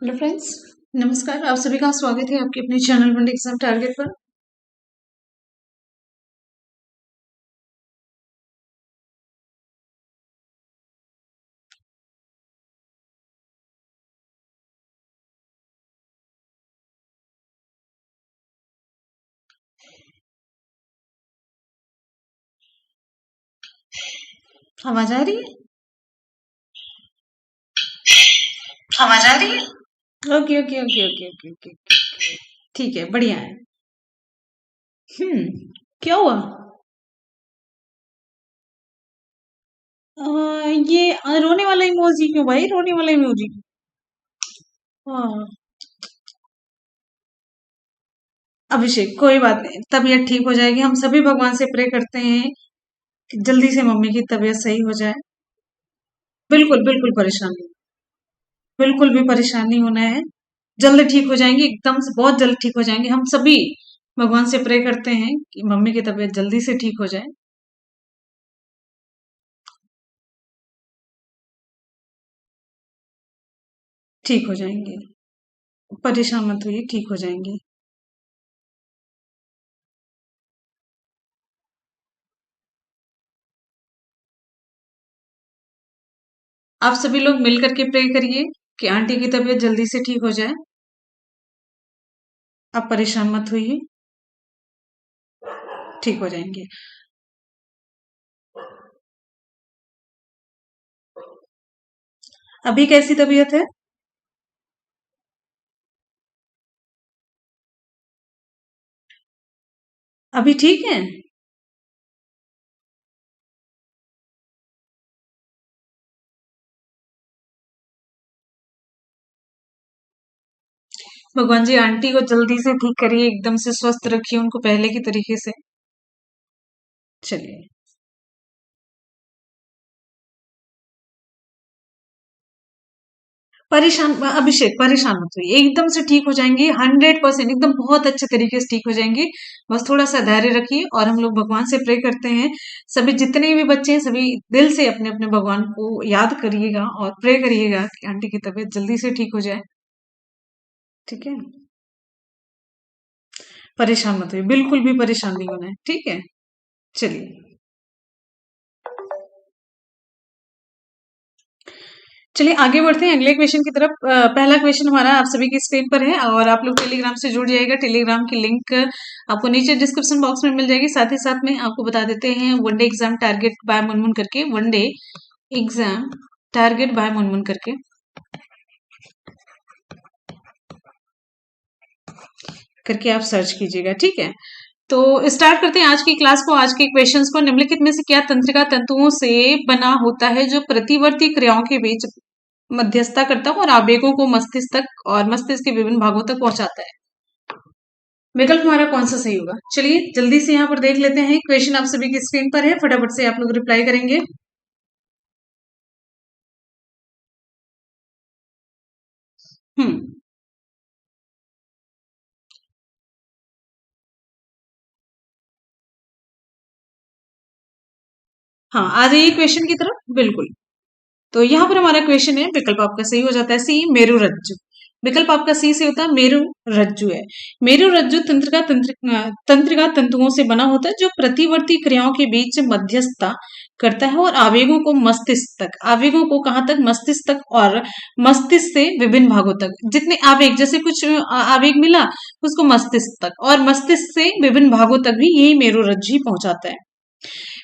Hello friends, नमस्कार। आप सभी का स्वागत है आपके अपने चैनल मंडे एग्जाम टारगेट पर। आवाज आ रही है? आवाज आ रही है? Okay okay okay okay okay okay. ठीक है, बढ़िया है। क्या हुआ? ये रोने वाला इमोजी क्यों भाई? रोने वाला इमोजी। हाँ, अभिषेक कोई बात नहीं, तबीयत ठीक हो जाएगी। हम सभी भगवान से प्रे करते हैं कि जल्दी से मम्मी की तबीयत सही हो जाए। बिल्कुल बिल्कुल परेशान नहीं, बिल्कुल भी परेशान नहीं होना है। जल्द ठीक हो जाएंगी, एकदम से बहुत जल्द ठीक हो जाएंगे। हम सभी भगवान से प्रे करते हैं कि मम्मी की तबीयत जल्दी से ठीक हो जाए। ठीक हो जाएंगे, परेशान मत होइए, ठीक हो जाएंगे। आप सभी लोग मिल करके प्रे करिए कि आंटी की तबीयत जल्दी से ठीक हो जाए। आप परेशान मत होइए, ठीक हो जाएंगे। अभी कैसी तबीयत है? अभी ठीक है? भगवान जी आंटी को जल्दी से ठीक करिए, एकदम से स्वस्थ रखिए उनको पहले की तरीके से। चलिए, परेशान अभिषेक परेशान मत होइए, एकदम से ठीक हो जाएंगे। 100% एकदम बहुत अच्छे तरीके से ठीक हो जाएंगे। बस थोड़ा सा धैर्य रखिए और हम लोग भगवान से प्रे करते हैं। सभी जितने भी बच्चे हैं सभी दिल से अपने अपने भगवान को याद करिएगा और प्रे करिएगा कि आंटी की तबीयत जल्दी से ठीक हो जाए। ठीक है, परेशान मत होइए, बिल्कुल भी परेशान नहीं होना है। ठीक है, चलिए। चलिए आगे बढ़ते हैं अगले क्वेश्चन की तरफ। पहला क्वेश्चन हमारा आप सभी की स्क्रीन पर है और आप लोग टेलीग्राम से जुड़ जाइएगा। टेलीग्राम की लिंक आपको नीचे डिस्क्रिप्शन बॉक्स में मिल जाएगी। साथ ही साथ में आपको बता देते हैं one day exam target by Munmun करके, one day exam target by Munmun करके आप सर्च कीजिएगा। ठीक है, तो स्टार्ट करते हैं आज की क्लास को। आज के क्वेश्चंस को, निम्नलिखित में से क्या तंत्रिका तंतुओं से बना होता है जो प्रतिवर्ती क्रियाओं के बीच मध्यस्थता करता है और आवेगों को मस्तिष्क तक और मस्तिष्क के विभिन्न भागों तक पहुंचाता है? विकल्प हमारा कौन सा सही होगा? चलिए जल्दी से यहाँ पर देख लेते हैं। क्वेश्चन आप सभी की स्क्रीन पर है, फटाफट से आप लोग रिप्लाई करेंगे। हम्म, हाँ, आ जाइए क्वेश्चन की तरफ। बिल्कुल, तो यहाँ पर हमारा क्वेश्चन है, विकल्प आपका सही हो जाता है सी, मेरु रज्जु। विकल्प आपका सी से होता है, मेरु रज्जु है। मेरु रज्जु तंत्रिका तंतुओं से बना होता है जो प्रतिवर्ती क्रियाओं के बीच मध्यस्थता करता है और आवेगों को मस्तिष्क तक, आवेगों को कहाँ तक? मस्तिष्क तक, और मस्तिष्क से विभिन्न भागों तक। जितने आवेग, जैसे कुछ आवेग मिला उसको मस्तिष्क तक, और मस्तिष्क से विभिन्न भागों तक भी यही मेरु रज्जु ही पहुंचाता है।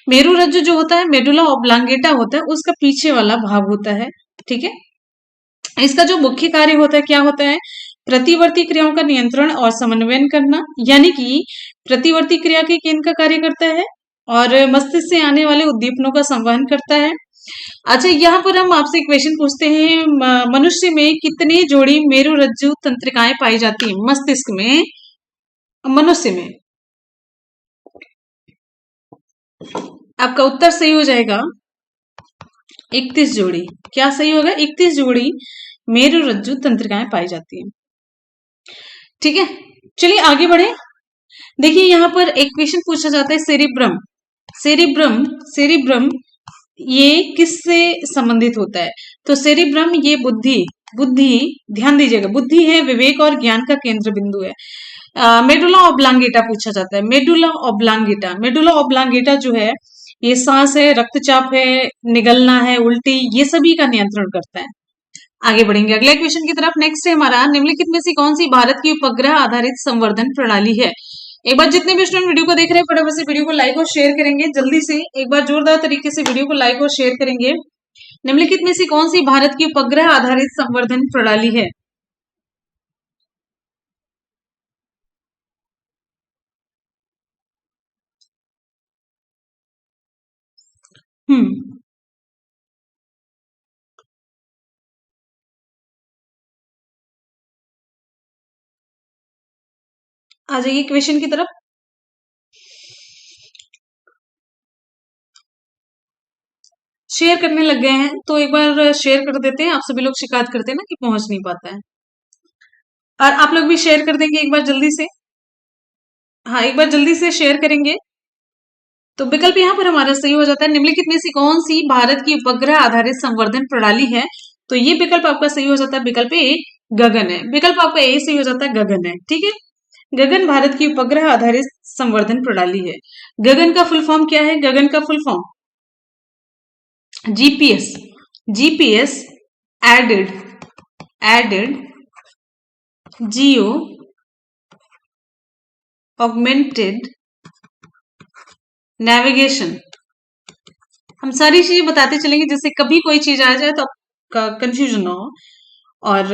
मेरु रज्जु जो होता है, मेडुला ऑब्लांगेटा होता है, उसका पीछे वाला भाग होता है। ठीक है, इसका जो मुख्य कार्य होता है क्या होता है? प्रतिवर्ती क्रियाओं का नियंत्रण और समन्वयन करना, यानी कि प्रतिवर्ती क्रिया के केंद्र का कार्य करता है और मस्तिष्क से आने वाले उद्दीपनों का संवहन करता है। अच्छा, यहाँ पर हम आपसे क्वेश्चन पूछते हैं, मनुष्य में कितनी जोड़ी मेरुरज्जु तंत्रिकाएं पाई जाती है? मस्तिष्क में, मनुष्य में। आपका उत्तर सही हो जाएगा 31 जोड़ी। क्या सही होगा? 31 जोड़ी मेरुरज्जु तंत्रिकाएं पाई जाती हैं। ठीक है, चलिए आगे बढ़े। देखिए यहाँ पर एक क्वेश्चन पूछा जाता है, सेरिब्रम। सेरिब्रम, सेरिब्रम ये किससे संबंधित होता है? तो सेरिब्रम ये बुद्धि, बुद्धि, ध्यान दीजिएगा, बुद्धि है विवेक और ज्ञान का केंद्र बिंदु है। मेडुला ऑब्लांगेटा पूछा जाता है, मेडुला ऑब्लांगेटा, मेडुला ऑब्लांगेटा जो है ये सांस है, रक्तचाप है, निगलना है, उल्टी, ये सभी का नियंत्रण करता है। आगे बढ़ेंगे अगले क्वेश्चन की तरफ। नेक्स्ट है हमारा, निम्नलिखित में से कौन सी भारत की उपग्रह आधारित संवर्धन प्रणाली है? एक बार जितने भी स्टूडेंट वीडियो को देख रहे हैं फटाफट से वीडियो को लाइक और शेयर करेंगे, जल्दी से एक बार जोरदार तरीके से वीडियो को लाइक और शेयर करेंगे। निम्नलिखित में से कौन सी भारत की उपग्रह आधारित संवर्धन प्रणाली है? हम्म आ जाइए क्वेश्चन की तरफ। शेयर करने लग गए हैं तो एक बार शेयर कर देते हैं। आप सभी लोग शिकायत करते हैं ना कि पहुंच नहीं पाता है, और आप लोग भी शेयर कर देंगे एक बार जल्दी से। हाँ, एक बार जल्दी से शेयर करेंगे। तो विकल्प यहाँ पर हमारा सही हो जाता है, निम्नलिखित में से कौन सी भारत की उपग्रह आधारित संवर्धन प्रणाली है? तो ये विकल्प आपका सही हो जाता है, विकल्प ए गगन है। विकल्प आपका ए सही हो जाता है, गगन है। ठीक है, गगन भारत की उपग्रह आधारित संवर्धन प्रणाली है। गगन का फुल फॉर्म क्या है? गगन का full form GPS, GPS aided, added geo augmented navigation. हम सारी चीजें बताते चलेंगे जिससे कभी कोई चीज आ जाए तो आपका कंफ्यूजन ना हो। और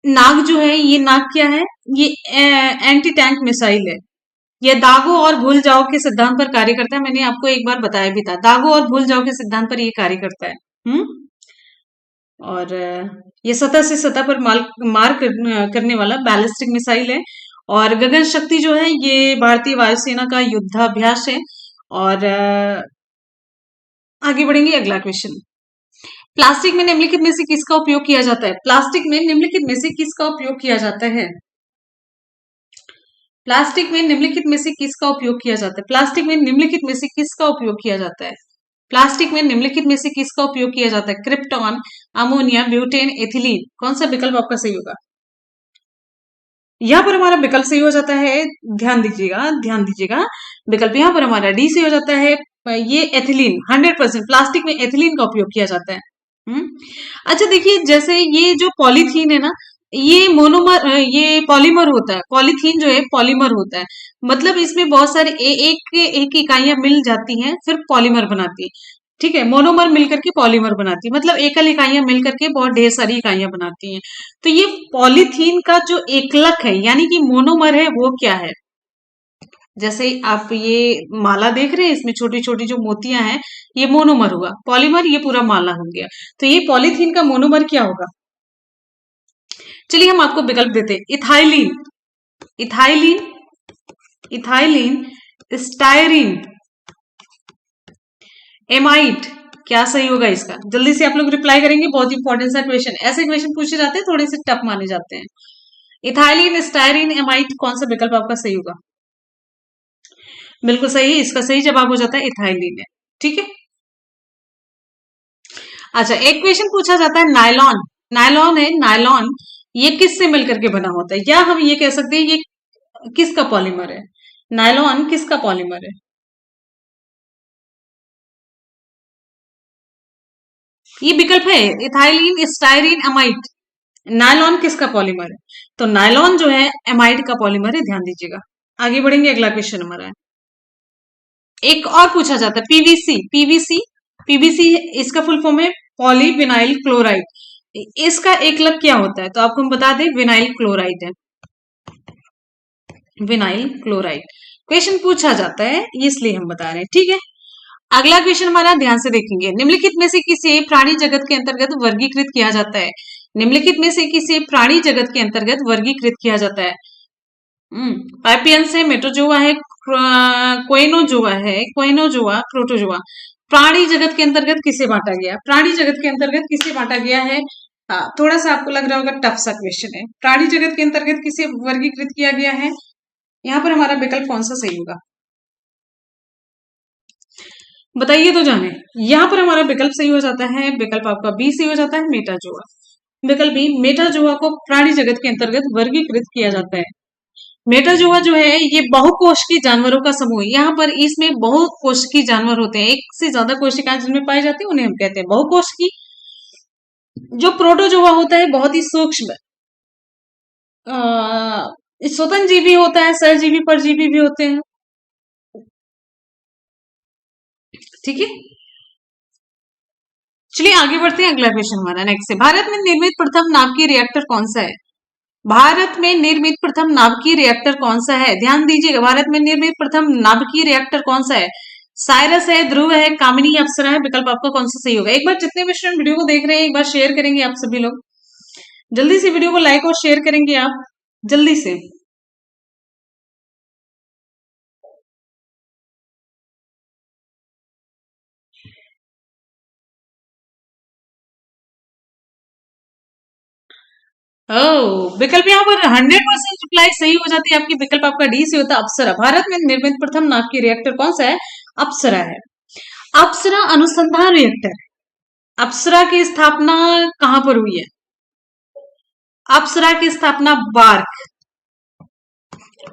नाग जो है, ये नाग क्या है? ये एंटी टैंक मिसाइल है। यह दागो और भूल जाओ के सिद्धांत पर कार्य करता है। मैंने आपको एक बार बताया भी था, दागो और भूल जाओ के सिद्धांत पर ये कार्य करता है। हम्म और ये सतह से सतह पर करने वाला बैलिस्टिक मिसाइल है। और गगन शक्ति जो है ये भारतीय वायुसेना का युद्धाभ्यास है। और आगे बढ़ेंगे अगला क्वेश्चन। प्लास्टिक में निम्नलिखित में से किसका उपयोग किया जाता है? प्लास्टिक में निम्नलिखित में से किसका उपयोग किया जाता है? प्लास्टिक में निम्नलिखित में से किसका उपयोग किया जाता है? प्लास्टिक में निम्नलिखित में से किसका उपयोग किया जाता है? प्लास्टिक में निम्नलिखित में से किसका उपयोग किया जाता है? Krypton, ammonia, butane, ethylene. कौन सा विकल्प आपका सही होगा? यहाँ पर हमारा विकल्प सही हो जाता है, ध्यान दीजिएगा, ध्यान दीजिएगा, विकल्प यहाँ पर हमारा डी सही हो जाता है। ये एथिलीन, 100% प्लास्टिक में एथिलीन का उपयोग किया जाता है। हम्म अच्छा देखिए, जैसे ये जो पॉलीथीन है ना, ये मोनोमर, ये पॉलीमर होता है। पॉलीथीन जो है पॉलीमर होता है, मतलब इसमें बहुत सारे एक एक इकाइयां मिल जाती हैं फिर पॉलीमर बनाती है। ठीक है, मोनोमर मिलकर के पॉलीमर बनाती है, मतलब एकल इकाइयां मिलकर के बहुत ढेर सारी इकाइयां बनाती हैं। तो ये पॉलीथीन का जो एकलक है यानी कि मोनोमर है वो क्या है? जैसे आप ये माला देख रहे हैं, इसमें छोटी छोटी जो मोतियां हैं, ये मोनोमर हुआ। पॉलीमर ये पूरा माला हो गया। तो ये पॉलीथीन का मोनोमर क्या होगा? चलिए हम आपको विकल्प देते हैं, ethylene, ethylene, ethylene, styrene, amide. क्या सही होगा इसका? जल्दी से आप लोग रिप्लाई करेंगे, बहुत इंपॉर्टेंट सा क्वेश्चन। ऐसे क्वेश्चन पूछे जाते हैं, थोड़े से टफ माने जाते हैं। इथाइलिन, स्टायरीन, एमाइड, कौन सा विकल्प आपका सही होगा? बिल्कुल सही है, इसका सही जवाब हो जाता है इथाइलिन है। ठीक है, अच्छा एक क्वेश्चन पूछा जाता है, नायलॉन, नायलॉन है, नायलॉन ये किससे मिलकर के बना होता है? या हम ये कह सकते हैं ये किसका पॉलीमर है? नायलॉन किसका पॉलीमर है? ये विकल्प है, इथाइलिन, स्टायरीन, एमाइड। नायलॉन किसका पॉलीमर है? तो नायलॉन जो है एमाइड का पॉलीमर है, ध्यान दीजिएगा। आगे बढ़ेंगे, अगला क्वेश्चन हमारा है। एक और पूछा जाता है, पीवीसी, पीवीसी, पीवीसी इसका फुल फॉर्म है पॉलीविनाइल क्लोराइड। इसका एकलक क्या होता है? तो आपको हम बता दें, विनाइल क्लोराइड है, विनाइल क्लोराइड। क्वेश्चन पूछा जाता है इसलिए हम बता रहे हैं। ठीक है, अगला क्वेश्चन हमारा ध्यान से देखेंगे, निम्नलिखित में से किसे प्राणी जगत के अंतर्गत वर्गीकृत किया जाता है? निम्नलिखित में से किसे प्राणी जगत के अंतर्गत वर्गीकृत किया जाता है? पाइपियंस है, मेट्रोजोआ है, कोइनोजोआ है, कोइनोजोआ, प्रोटोजोआ। प्राणी जगत के अंतर्गत किसे बांटा गया? प्राणी जगत के अंतर्गत किसे बांटा गया है? हाँ, थोड़ा सा आपको लग रहा होगा टफ सा क्वेश्चन है। प्राणी जगत के अंतर्गत किसे वर्गीकृत किया गया है? यहाँ पर हमारा विकल्प कौन सा सही होगा? बताइए तो जाने। यहाँ पर हमारा विकल्प सही हो जाता है, विकल्प आपका बी सही हो जाता है, मेटाजोआ। विकल्प बी, मेटाजोआ को प्राणी जगत के अंतर्गत वर्गीकृत किया जाता है। मेटाजोआ जो है ये बहुकोशिकीय जानवरों का समूह है। यहाँ पर इसमें बहुकोशिकीय जानवर होते हैं, एक से ज्यादा कोशिकाएं जिनमें पाई जाती है उन्हें हम कहते हैं बहुकोशिकीय। जो प्रोटोजोआ होता है बहुत ही सूक्ष्म स्वतंत्र जीवी होता है, सहजीवी परजीवी भी होते हैं। ठीक है, चलिए आगे बढ़ते हैं। अगला क्वेश्चन हमारा नेक्स्ट है, भारत में निर्मित प्रथम नाभिकीय रिएक्टर कौन सा है? भारत में निर्मित प्रथम नाभिकीय रिएक्टर कौन सा है? ध्यान दीजिएगा, भारत में निर्मित प्रथम नाभिकीय रिएक्टर कौन सा है? साइरस है, ध्रुव है, कामिनी, अप्सरा है। विकल्प आपका कौन सा सही होगा? एक बार जितने भी स्टूडेंट वीडियो को देख रहे हैं एक बार शेयर करेंगे आप सभी लोग, जल्दी से वीडियो को लाइक और शेयर करेंगे आप जल्दी से। विकल्प यहाँ पर 100% रिप्लाई सही हो जाती है आपकी। विकल्प आपका डी से होता है अप्सरा। भारत में निर्मित प्रथम नाभिकीय रिएक्टर कौन सा है? अप्सरा है। अप्सरा अनुसंधान रिएक्टर। अप्सरा की स्थापना कहां पर हुई है? अप्सरा की स्थापना बार्क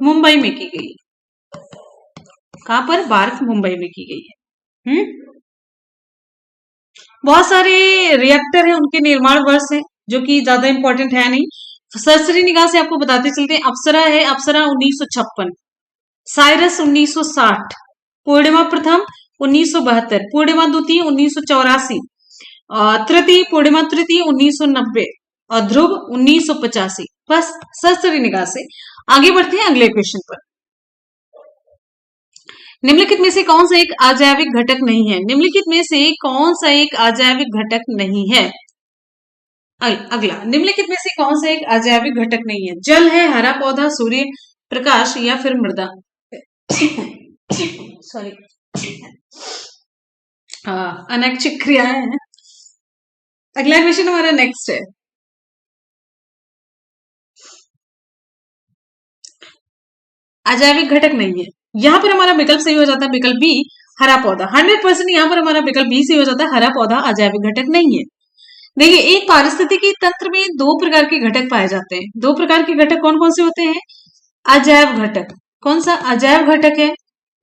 मुंबई में की गई है। कहां पर? बार्क मुंबई में की गई है। बहुत सारे रिएक्टर हैं, उनके निर्माण वर्ष है जो कि ज्यादा इंपॉर्टेंट है नहीं, सरसरी निगाह से आपको बताते चलते हैं। अप्सरा है, अप्सरा 1956, साइरस 1960, पूर्णिमा प्रथम 1972, पूर्णिमा द्वितीय 1984, तृतीय पूर्णिमा तृतीय 1990 और ध्रुव 1985। बस सरसरी निगाह से आगे बढ़ते हैं अगले क्वेश्चन पर। निम्नलिखित में से कौन सा एक अजैविक घटक नहीं है? निम्नलिखित में से कौन सा एक अजैविक घटक नहीं है? अगला, निम्नलिखित में से कौन सा एक अजैविक घटक नहीं है? जल है, हरा पौधा, सूर्य प्रकाश या फिर मृदा? सॉरी, अनैच्छिक क्रियाएं हैं। अगला क्वेश्चन हमारा नेक्स्ट है, अजैविक घटक नहीं है। यहां पर हमारा विकल्प सही हो जाता है विकल्प बी, हरा पौधा। 100% यहां पर हमारा विकल्प बी सही हो जाता है, हरा पौधा अजैविक घटक नहीं है। देखिए, एक पारिस्थितिकी तंत्र में दो प्रकार के घटक पाए जाते हैं। दो प्रकार के घटक कौन कौन से होते हैं? अजैव घटक। कौन सा? अजैव घटक है।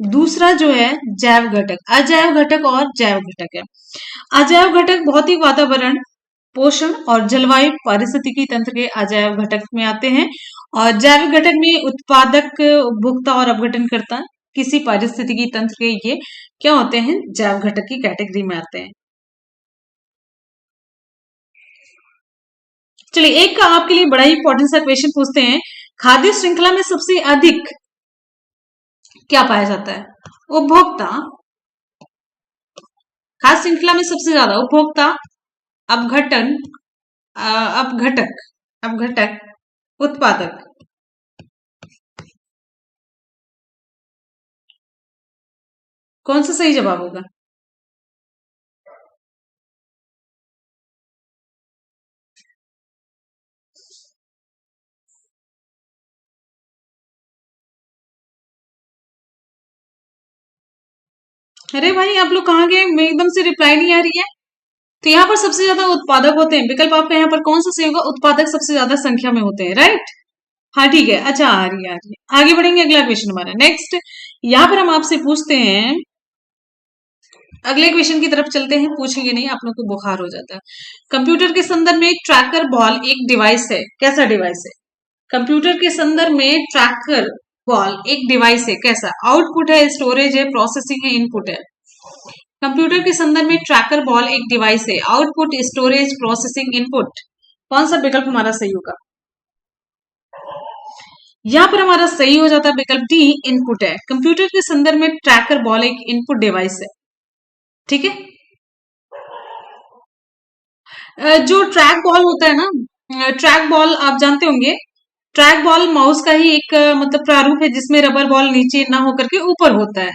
दूसरा जो है जैव घटक। अजैव घटक और जैव घटक है। अजैव घटक भौतिक वातावरण, पोषण और जलवायु पारिस्थितिकी तंत्र के अजैव घटक में आते हैं, और जैविक घटक में उत्पादक, उपभोक्ता और अपघटनकर्ता किसी पारिस्थितिकी तंत्र के ये क्या होते हैं? जैव घटक की कैटेगरी में आते हैं। चलिए, एक का आपके लिए बड़ा ही इंपॉर्टेंट सा क्वेश्चन पूछते हैं, खाद्य श्रृंखला में सबसे अधिक क्या पाया जाता है? उपभोक्ता। खाद्य श्रृंखला में सबसे ज्यादा उपभोक्ता, अपघटन, अपघटक, उत्पादक। कौन सा सही जवाब होगा? अरे भाई, आप लोग कहाँ गए? मैं एकदम से रिप्लाई नहीं आ रही है। तो यहाँ पर सबसे ज्यादा उत्पादक होते हैं। विकल्प आपका यहाँ पर कौन सा सही होगा? उत्पादक सबसे ज्यादा संख्या में होते हैं, राइट? हाँ ठीक है, अच्छा आ रही है, आ रही है। आगे बढ़ेंगे, अगला क्वेश्चन हमारा नेक्स्ट। यहाँ पर हम आपसे पूछते हैं, अगले क्वेश्चन की तरफ चलते हैं। पूछेंगे नहीं, आप लोग को बुखार हो जाता है। कंप्यूटर के संदर्भ में ट्रैकर बॉल एक डिवाइस है। कैसा डिवाइस है? कंप्यूटर के संदर्भ में ट्रैकर बॉल एक डिवाइस है। कैसा? आउटपुट है, स्टोरेज है, प्रोसेसिंग है, इनपुट है। कंप्यूटर के संदर्भ में ट्रैकर बॉल एक डिवाइस है। Output, storage, processing, input. कौन सा विकल्प हमारा सही होगा? यहां पर हमारा सही हो जाता है विकल्प डी, इनपुट है। कंप्यूटर के संदर्भ में ट्रैकर बॉल एक इनपुट डिवाइस है। ठीक है, जो ट्रैक बॉल होता है ना, ट्रैक बॉल आप जानते होंगे, ट्रैक बॉल माउस का ही एक मतलब प्रारूप है जिसमें रबर बॉल नीचे ना होकर के ऊपर होता है।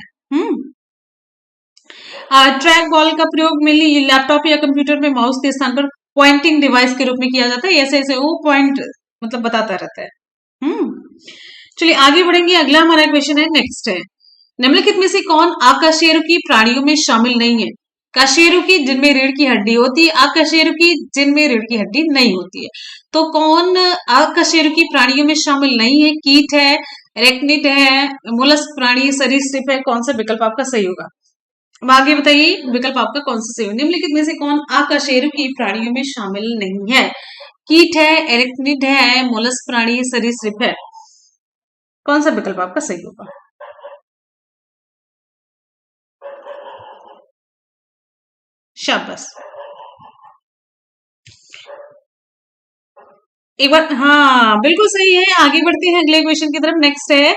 ट्रैक बॉल का प्रयोग मेनली लैपटॉप या कंप्यूटर में माउस के स्थान पर पॉइंटिंग डिवाइस के रूप में किया जाता है। ऐसे ऐसे वो पॉइंट मतलब बताता रहता है। चलिए आगे बढ़ेंगे, अगला हमारा क्वेश्चन है नेक्स्ट है, निम्नलिखित में से कौन आकाशीय प्राणियों में शामिल नहीं है? कशेरुकी जिनमें रीढ़ की हड्डी होती है, अकशेरुकी जिनमें रीढ़ की हड्डी नहीं होती है। तो कौन अकशेरुकी प्राणियों में शामिल नहीं है? कीट है, एरेक्निड है, मोलस्क प्राणी, सरीसृप है, कौन सा विकल्प आपका सही होगा? अब आगे बताइए विकल्प आपका कौन सा सही होगा? निम्नलिखित में से कौन अकशेरुकी प्राणियों में शामिल नहीं है? कीट है, एरेक्निड है, मोलस्क प्राणी, सरीसृप है, कौन सा विकल्प आपका सही होगा? शाबाश, एक बार, हाँ बिल्कुल सही है। आगे बढ़ते हैं अगले क्वेश्चन की तरफ। नेक्स्ट है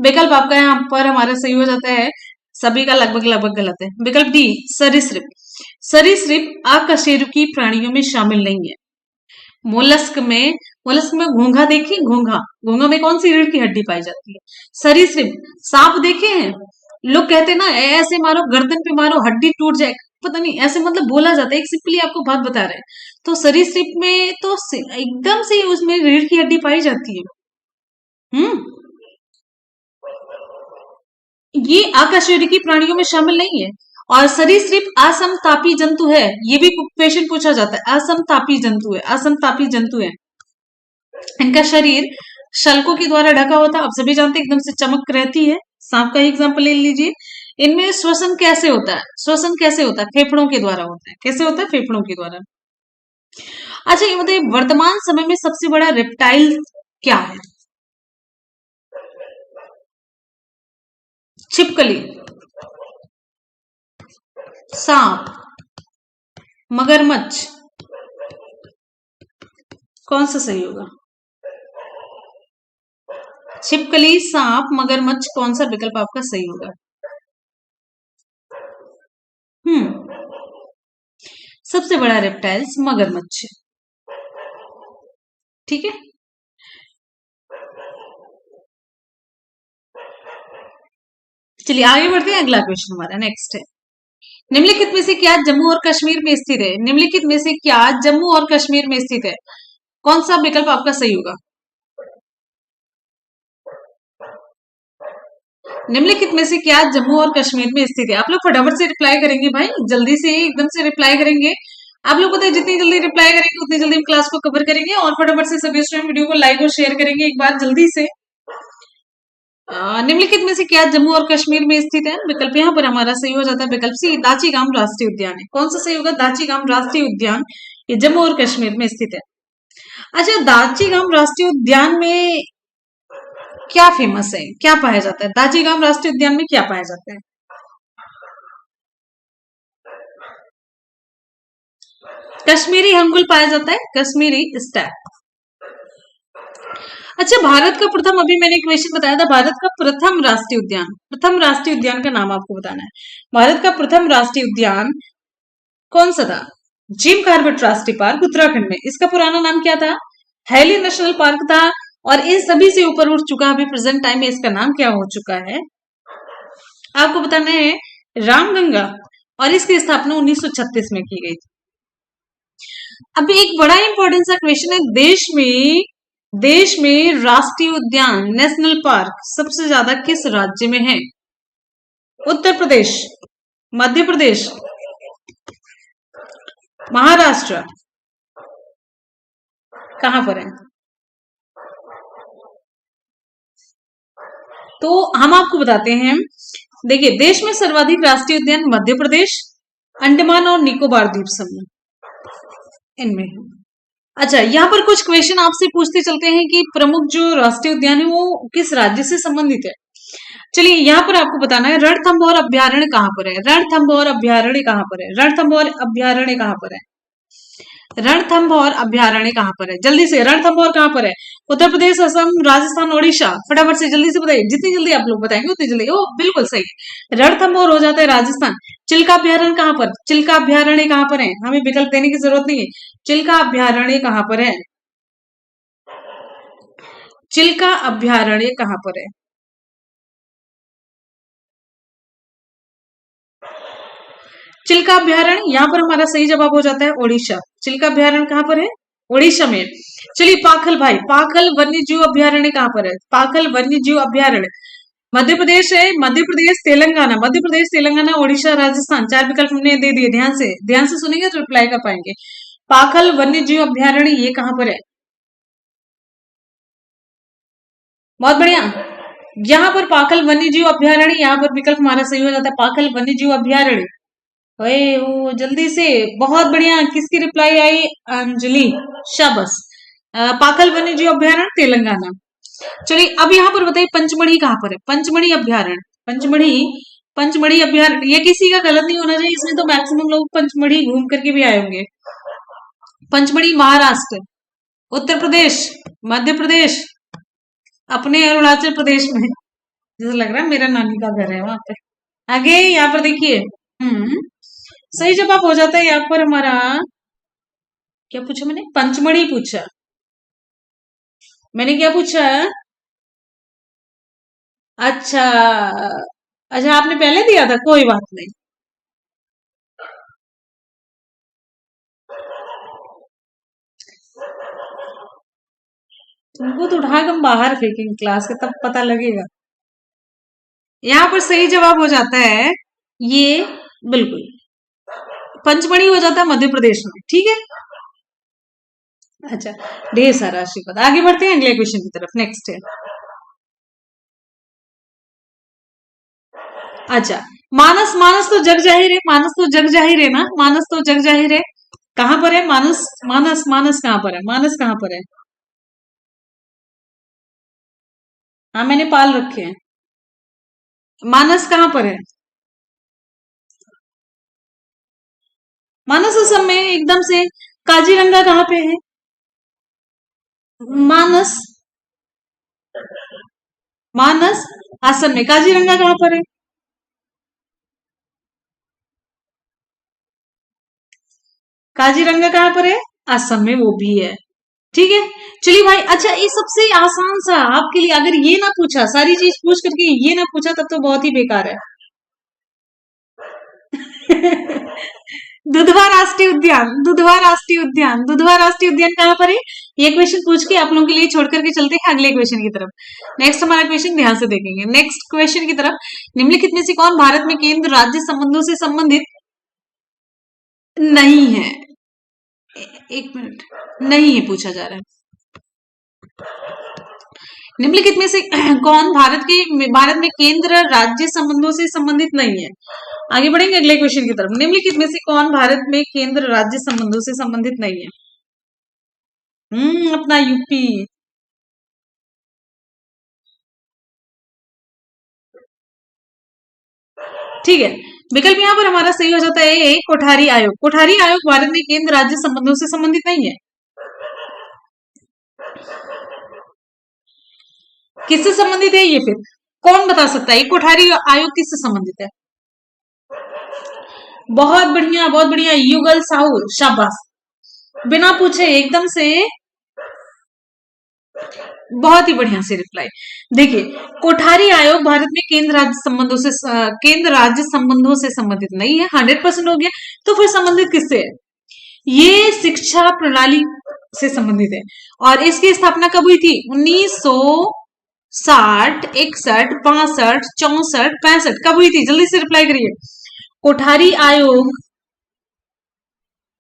विकल्प आपका यहाँ पर हमारा सही हो जाता है, सभी का लगभग लगभग गलत है। विकल्प डी सरीसृप। सरीसृप अकशेरुकी प्राणियों में शामिल नहीं है। मोलस्क में घोंघा देखिए, घोंघा घोंघा में कौन सी रीढ़ की हड्डी पाई जाती है? सरीसृप, सांप देखे हैं? लोग कहते हैं ना ऐसे मारो गर्दन पे मारो हड्डी टूट जाए, पता नहीं ऐसे मतलब बोला जाता है, एक सिंपली आपको बात बता रहे हैं। तो सरीसृप में तो एकदम से उसमें रीढ़ की हड्डी पाई जाती है। हम्म, ये आकाशवर्ती प्राणियों में शामिल नहीं है। और सरीसृप असमतापी जंतु है, ये भी क्वेश्चन पूछा जाता है। असमतापी जंतु है, असमतापी जंतु है। इनका शरीर शल्कों के द्वारा ढका होता है, आप सभी जानते हैं एकदम से चमक रहती है। सांप का ही एग्जाम्पल ले लीजिए। इनमें श्वसन कैसे होता है? श्वसन कैसे होता है? फेफड़ों के द्वारा होता है। कैसे होता है? फेफड़ों के द्वारा। अच्छा ये बताइए वर्तमान समय में सबसे बड़ा रेप्टाइल क्या है? छिपकली, सांप, मगरमच्छ, कौन सा सही होगा? छिपकली, सांप, मगरमच्छ, कौन सा विकल्प आपका सही होगा? सबसे बड़ा रेप्टाइल्स मगरमच्छ, ठीक है। चलिए आगे बढ़ते हैं, अगला क्वेश्चन हमारा नेक्स्ट है। निम्नलिखित में से क्या जम्मू और कश्मीर में स्थित है? निम्नलिखित में से क्या जम्मू और कश्मीर में स्थित है? कौन सा विकल्प आपका सही होगा? निम्नलिखित में से क्या जम्मू और कश्मीर में स्थित है? आप लोग फटाफट से रिप्लाई करेंगे भाई, जल्दी से एकदम से रिप्लाई करेंगे। आप लोग पता है जितनी जल्दी रिप्लाई करेंगे उतनी जल्दी हम क्लास को कवर करेंगे, और फटाफट से सभी स्टूडेंट वीडियो को लाइक और शेयर करेंगे एक बार जल्दी से। निम्नलिखित में से क्या जम्मू और कश्मीर में स्थित है? विकल्प यहाँ पर हमारा सही हो जाता है विकल्प सी, दाचीगाम राष्ट्रीय उद्यान है। कौन सा सही होगा? दाचीगाम राष्ट्रीय उद्यान, ये जम्मू और कश्मीर में स्थित है। अच्छा दाचीगाम राष्ट्रीय उद्यान में क्या फेमस है, क्या पाया जाता है? दाचीगाम राष्ट्रीय उद्यान में क्या पाया जाता है? कश्मीरी हंगुल पाया जाता है, कश्मीरी स्टैप। अच्छा भारत का प्रथम, अभी मैंने क्वेश्चन बताया था, भारत का प्रथम राष्ट्रीय उद्यान, प्रथम राष्ट्रीय उद्यान का नाम आपको बताना है। भारत का प्रथम राष्ट्रीय उद्यान कौन सा था? जिम कॉर्बेट राष्ट्रीय पार्क उत्तराखंड में, इसका पुराना नाम क्या था? हैली नेशनल पार्क था। और इन सभी से ऊपर उठ चुका अभी प्रेजेंट टाइम में इसका नाम क्या हो चुका है आपको बताना है? रामगंगा। और इसकी स्थापना 1936 में की गई थी। अभी एक बड़ा इंपॉर्टेंट सा क्वेश्चन है, देश में राष्ट्रीय उद्यान नेशनल पार्क सबसे ज्यादा किस राज्य में है? उत्तर प्रदेश, मध्य प्रदेश, महाराष्ट्र, कहां पर है? तो हम आपको बताते हैं, देखिए देश में सर्वाधिक राष्ट्रीय उद्यान मध्य प्रदेश, अंडमान और निकोबार द्वीप समूह इनमें है। अच्छा यहाँ पर कुछ क्वेश्चन आपसे पूछते चलते हैं कि प्रमुख जो राष्ट्रीय उद्यान है वो किस राज्य से संबंधित है। चलिए यहाँ पर आपको बताना है रणथंभौर अभ्यारण्य कहाँ पर है? रणथंभौर अभ्यारण्य कहाँ पर है? रणथंभौर अभ्यारण्य कहाँ पर है? रणथंभौर अभ्यारण्य कहाँ पर है? जल्दी से, रणथंभौर कहाँ पर है? उत्तर प्रदेश, असम, राजस्थान, ओडिशा, फटाफट से जल्दी से बताइए, जितनी जल्दी आप लोग बताएंगे उतनी जल्दी। ओ बिल्कुल सही, रणथंभौर हो जाता है राजस्थान। चिल्का अभ्यारण्य कहाँ पर? चिल्का अभ्यारण्य कहाँ पर है? हमें विकल्प देने की जरूरत नहीं है। चिल्का अभ्यारण्य कहाँ पर है? चिल्का अभ्यारण्य कहाँ पर है? चिल्का अभ्यारण्य यहाँ पर हमारा सही जवाब हो जाता है ओडिशा। चिल्का अभ्यारण्य कहाँ पर है? ओडिशा में। चलिए पाखल भाई, पाखल वन्य जीव अभ्यारण्य कहाँ पर है? पाखल वन्य जीव अभ्यारण्य मध्य प्रदेश है, मध्य प्रदेश तेलंगाना, मध्य प्रदेश तेलंगाना उड़ीसा राजस्थान, 4 विकल्प हमने दे दिए। ध्यान से सुनेंगे तो रिप्लाई कर पाएंगे। पाखल वन्य जीव अभ्यारण्य ये कहां पर है? बहुत बढ़िया। यहाँ पर पाखल वन्य जीव अभ्यारण्य, यहाँ पर विकल्प हमारा सही हो जाता है, पाखल वन्य जीव अभ्यारण्य। ओए ओ जल्दी से, बहुत बढ़िया। किसकी रिप्लाई आई? अंजलि, शाबाश। पाखल वन्य जीव अभ्यारण्य तेलंगाना। चलिए अब यहाँ पर बताइए पंचमढ़ी कहाँ पर है? पंचमढ़ी अभ्यारण्य, पंचमढ़ी, पंचमढ़ी अभ्यारण्य, ये किसी का गलत नहीं होना चाहिए, इसमें तो मैक्सिमम लोग पंचमढ़ी घूम करके भी आए होंगे। पंचमढ़ी महाराष्ट्र, उत्तर प्रदेश, मध्य प्रदेश, अपने अरुणाचल प्रदेश में, जैसे लग रहा है मेरा नानी का घर है वहां पे। आगे यहाँ पर देखिए, सही जवाब हो जाता है यहाँ पर हमारा। क्या पूछा मैंने? पंचमढ़ी पूछा। मैंने क्या पूछा? अच्छा, अच्छा आपने पहले दिया था, कोई बात नहीं। तुमको तो उठा के हम बाहर फेंकेंगे क्लास के, तब पता लगेगा। यहाँ पर सही जवाब हो जाता है ये, बिल्कुल पंचमढ़ी हो जाता है मध्य प्रदेश में, ठीक है। अच्छा, ढेर सारा आशीर्वाद। आगे बढ़ते हैं अगले क्वेश्चन की तरफ। नेक्स्ट है, अच्छा, मानस, मानस तो जग जाहिर है, मानस तो जग जाहिर है ना, मानस तो जग जाहिर है। कहां पर है मानस? मानस, मानस कहां पर है? मानस कहां पर है? हाँ मैंने पाल रखे हैं। मानस कहां पर है? मानस असम में एकदम से। काजीरंगा कहां पे है? मानस, मानस असम में, काजीरंगा कहां पर है? काजीरंगा कहां पर है? असम में, वो भी है, ठीक है। चलिए भाई, अच्छा ये सबसे आसान सा आपके लिए, अगर ये ना पूछा, सारी चीज पूछ करके ये ना पूछा, तब तो बहुत ही बेकार है। दुधवा राष्ट्रीय उद्यान, दुधवा राष्ट्रीय उद्यान, दुधवा राष्ट्रीय उद्यान कहां पर है? ये क्वेश्चन पूछ के आप लोगों के लिए छोड़ करके चलते हैं अगले क्वेश्चन की तरफ। नेक्स्ट हमारा क्वेश्चन ध्यान से देखेंगे, नेक्स्ट क्वेश्चन की तरफ। निम्नलिखित में से कौन भारत में केंद्र राज्य संबंधों से संबंधित नहीं है? एक मिनट, नहीं है पूछा जा रहा है। निम्नलिखित में से कौन भारत में केंद्र राज्य संबंधों से संबंधित नहीं है? आगे बढ़ेंगे अगले क्वेश्चन की तरफ। निम्नलिखित में से कौन भारत में केंद्र राज्य संबंधों से संबंधित नहीं है? अपना यूपी। ठीक है, विकल्प यहाँ पर हमारा सही हो जाता है कोठारी आयोग। कोठारी आयोग भारत में केंद्र राज्य संबंधों से संबंधित नहीं है। किससे संबंधित है ये? फिर कौन बता सकता है कोठारी आयोग किससे संबंधित है? बहुत बढ़िया, बहुत बढ़िया, युगल साहू, शाबाश। बिना पूछे एकदम से, बहुत ही बढ़िया से रिप्लाई। देखिए, कोठारी आयोग भारत में केंद्र राज्य संबंधों से संबंधित नहीं है, 100% हो गया। तो फिर संबंधित किससे है? ये शिक्षा प्रणाली से संबंधित है। और इसकी स्थापना कब हुई थी? 1960, 61, 62, 64, 65 कब हुई थी? जल्दी से रिप्लाई करिए। कोठारी आयोग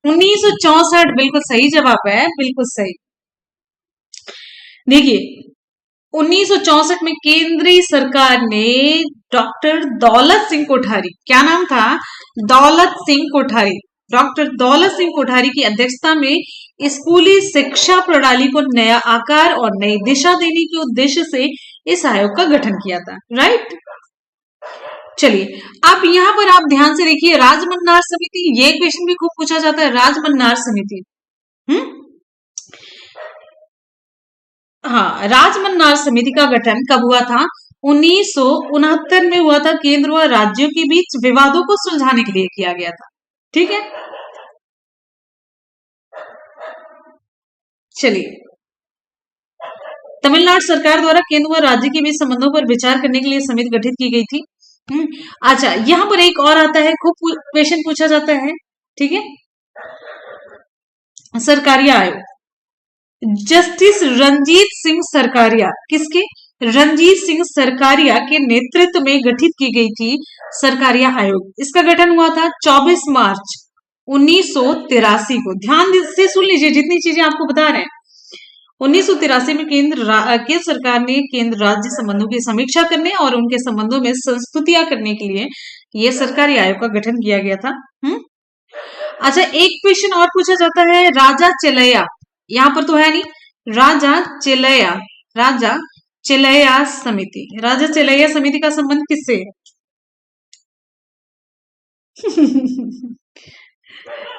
1964, बिल्कुल सही जवाब है, बिल्कुल सही। देखिए, 1964 में केंद्रीय सरकार ने डॉक्टर दौलत सिंह कोठारी, क्या नाम था? दौलत सिंह कोठारी, डॉक्टर दौलत सिंह कोठारी की अध्यक्षता में स्कूली शिक्षा प्रणाली को नया आकार और नई दिशा देने के उद्देश्य से इस आयोग का गठन किया था, राइट। चलिए, अब यहां पर आप ध्यान से देखिए, राजमन्नार समिति, ये क्वेश्चन भी खूब पूछा जाता है, राजमन्नार समिति। हाँ, राजमन्नार समिति का गठन कब हुआ था? 1969 में हुआ था। केंद्र व राज्यों के बीच विवादों को सुलझाने के लिए किया गया था, ठीक है। चलिए, तमिलनाडु सरकार द्वारा केंद्र व राज्य के बीच संबंधों पर विचार करने के लिए समिति गठित की गई थी। अच्छा, यहां पर एक और आता है, खूब क्वेश्चन पूछा जाता है, ठीक है। सरकारिया आयोग, जस्टिस रंजीत सिंह सरकारिया, किसके? रणजीत सिंह सरकारिया के नेतृत्व में गठित की गई थी सरकारिया आयोग। इसका गठन हुआ था 24 मार्च 1983 को। ध्यान से सुन लीजिए जितनी चीजें आपको बता रहे हैं। 1983 में केंद्र सरकार ने केंद्र राज्य संबंधों की समीक्षा करने और उनके संबंधों में संस्तुतियां करने के लिए यह सरकारी आयोग का गठन किया गया था। अच्छा, एक क्वेश्चन और पूछा जाता है, राजा चेलैया, यहां पर तो है नहीं, राजा चेलैया समिति, राजा चेलैया समिति का संबंध किससे है?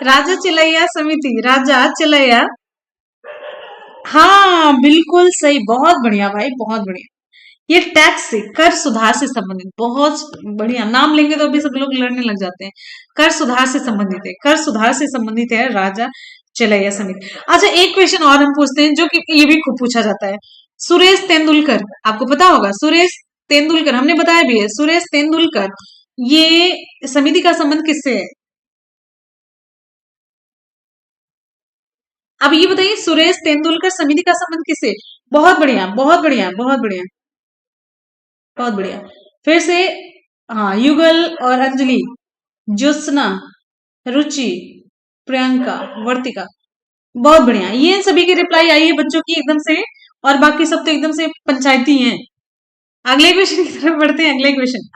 राजा चेलैया समिति, राजा चेलैया, हाँ बिल्कुल सही, बहुत बढ़िया भाई, बहुत बढ़िया। ये टैक्स से, कर सुधार से संबंधित, बहुत बढ़िया। नाम लेंगे तो अभी सब लोग लड़ने लग जाते हैं। कर सुधार से संबंधित है, कर सुधार से संबंधित है राजा चेलैया समिति। अच्छा, एक क्वेश्चन और हम पूछते हैं जो कि ये भी खूब पूछा जाता है। सुरेश तेंदुलकर, आपको पता होगा, सुरेश तेंदुलकर, हमने बताया भी है, सुरेश तेंदुलकर, ये समिति का संबंध किससे है? अब ये बताइए, सुरेश तेंदुलकर समिति का संबंध किससे? बहुत बढ़िया, बहुत बढ़िया, बहुत बढ़िया, बहुत बढ़िया। फिर से, हाँ, युगल और अंजलि, ज्योत्सना, रुचि, प्रियंका, वर्तिका, बहुत बढ़िया। ये सभी की रिप्लाई आई है बच्चों की एकदम से, और बाकी सब तो एकदम से पंचायती हैं। अगले क्वेश्चन की तरफ बढ़ते हैं।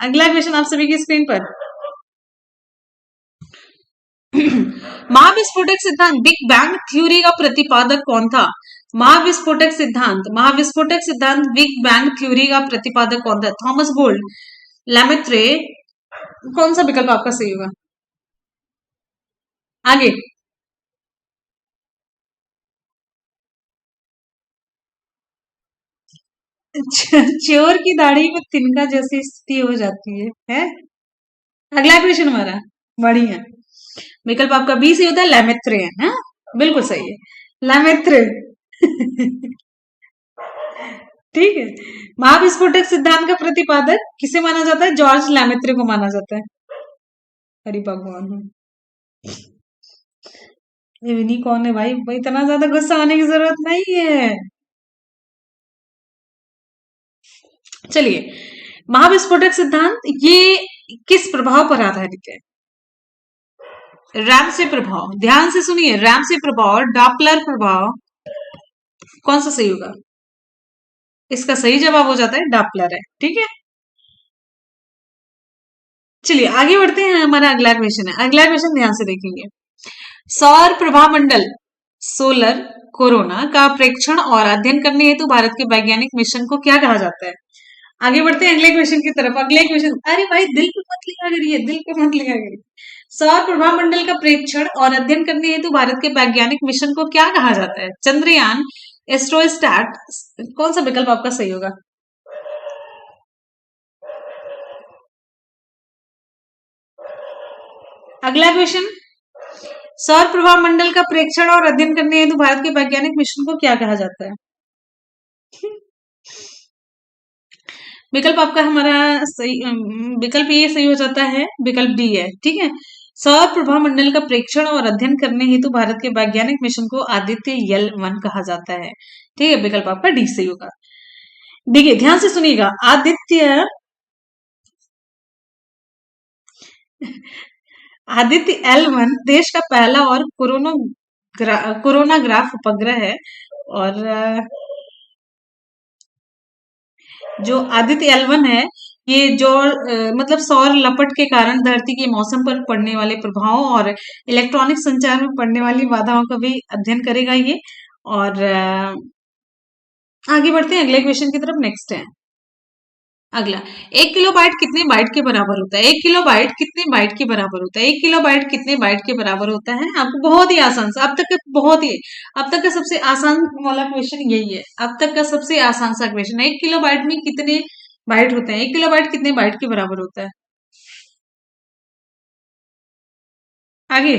अगला क्वेश्चन आप सभी की स्क्रीन पर। महाविस्फोटक सिद्धांत, बिग बैंग थ्योरी का प्रतिपादक कौन था? महाविस्फोटक सिद्धांत बिग बैंग थ्योरी का प्रतिपादक कौन था? थॉमस बोल्ट, लैमेत्रे, कौन सा विकल्प आपका सही होगा? आगे, चोर की दाढ़ी में तिनका जैसी स्थिति हो जाती है? अगला क्वेश्चन हमारा बढ़िया, विकल्प आपका बी से होता है, लैमेत्रे है, बिल्कुल सही है, लैमेत्रे। ठीक है, महाविस्फोटक सिद्धांत का प्रतिपादक किसे माना जाता है? जॉर्ज लैमेत्रे को माना जाता है। हरि भगवान, ये विनी कौन है भाई? इतना ज्यादा गुस्सा आने की जरूरत नहीं है। चलिए, महाविस्फोटक सिद्धांत ये किस प्रभाव पर आधारित है? रैमसे प्रभाव, ध्यान से सुनिए, रैमसे प्रभाव, डॉपलर प्रभाव, कौन सा सही होगा? इसका सही जवाब हो जाता है डॉपलर है। ठीक है, चलिए आगे बढ़ते हैं। हमारा अगला क्वेश्चन है, अगला क्वेश्चन ध्यान से देखेंगे। सौर प्रभामंडल, सोलर कोरोना का प्रेक्षण और अध्ययन करने हेतु भारत के वैज्ञानिक मिशन को क्या कहा जाता है? आगे बढ़ते हैं अगले क्वेश्चन की तरफ। अगले क्वेश्चन, अरे भाई दिल पे मत लिखा करिए, दिल पे मत लिखा करिए। सौर प्रभामंडल का प्रेक्षण और अध्ययन करने हेतु भारत के वैज्ञानिक मिशन को क्या कहा जाता है? चंद्रयान, एस्ट्रोस्टैट, कौन सा विकल्प आपका सही होगा? अगला क्वेश्चन, सौर प्रभाव मंडल का प्रेक्षण और अध्ययन करने हेतु भारत के वैज्ञानिक मिशन को क्या कहा जाता है? विकल्प आपका हमारा सही, विकल्प ये सही हो जाता है, विकल्प डी है। ठीक है, सौर प्रभाव मंडल का प्रेक्षण और अध्ययन करने हेतु भारत के वैज्ञानिक मिशन को आदित्य L1 कहा जाता है। ठीक है, विकल्प आपका डी सही होगा। देखिए ध्यान से सुनिएगा, आदित्य L1 देश का पहला और कोरोनाग्राफ उपग्रह है। और जो आदित्य L1 है, ये जो मतलब सौर लपट के कारण धरती के मौसम पर पड़ने वाले प्रभावों और इलेक्ट्रॉनिक संचार में पड़ने वाली बाधाओं का भी अध्ययन करेगा ये। और आगे बढ़ते हैं अगले क्वेश्चन की तरफ। नेक्स्ट है अगला, 1 किलोबाइट कितने बाइट के बराबर होता है? 1 किलोबाइट कितने बाइट के बराबर होता है? 1 किलोबाइट कितने बाइट के बराबर होता है? आपको बहुत ही आसान सा, अब तक का सबसे आसान वाला क्वेश्चन यही है। अब तक का सबसे आसान सा क्वेश्चन है, 1 किलोबाइट में कितने बाइट होते हैं? 1 किलोबाइट कितने बाइट के बराबर होता है? आगे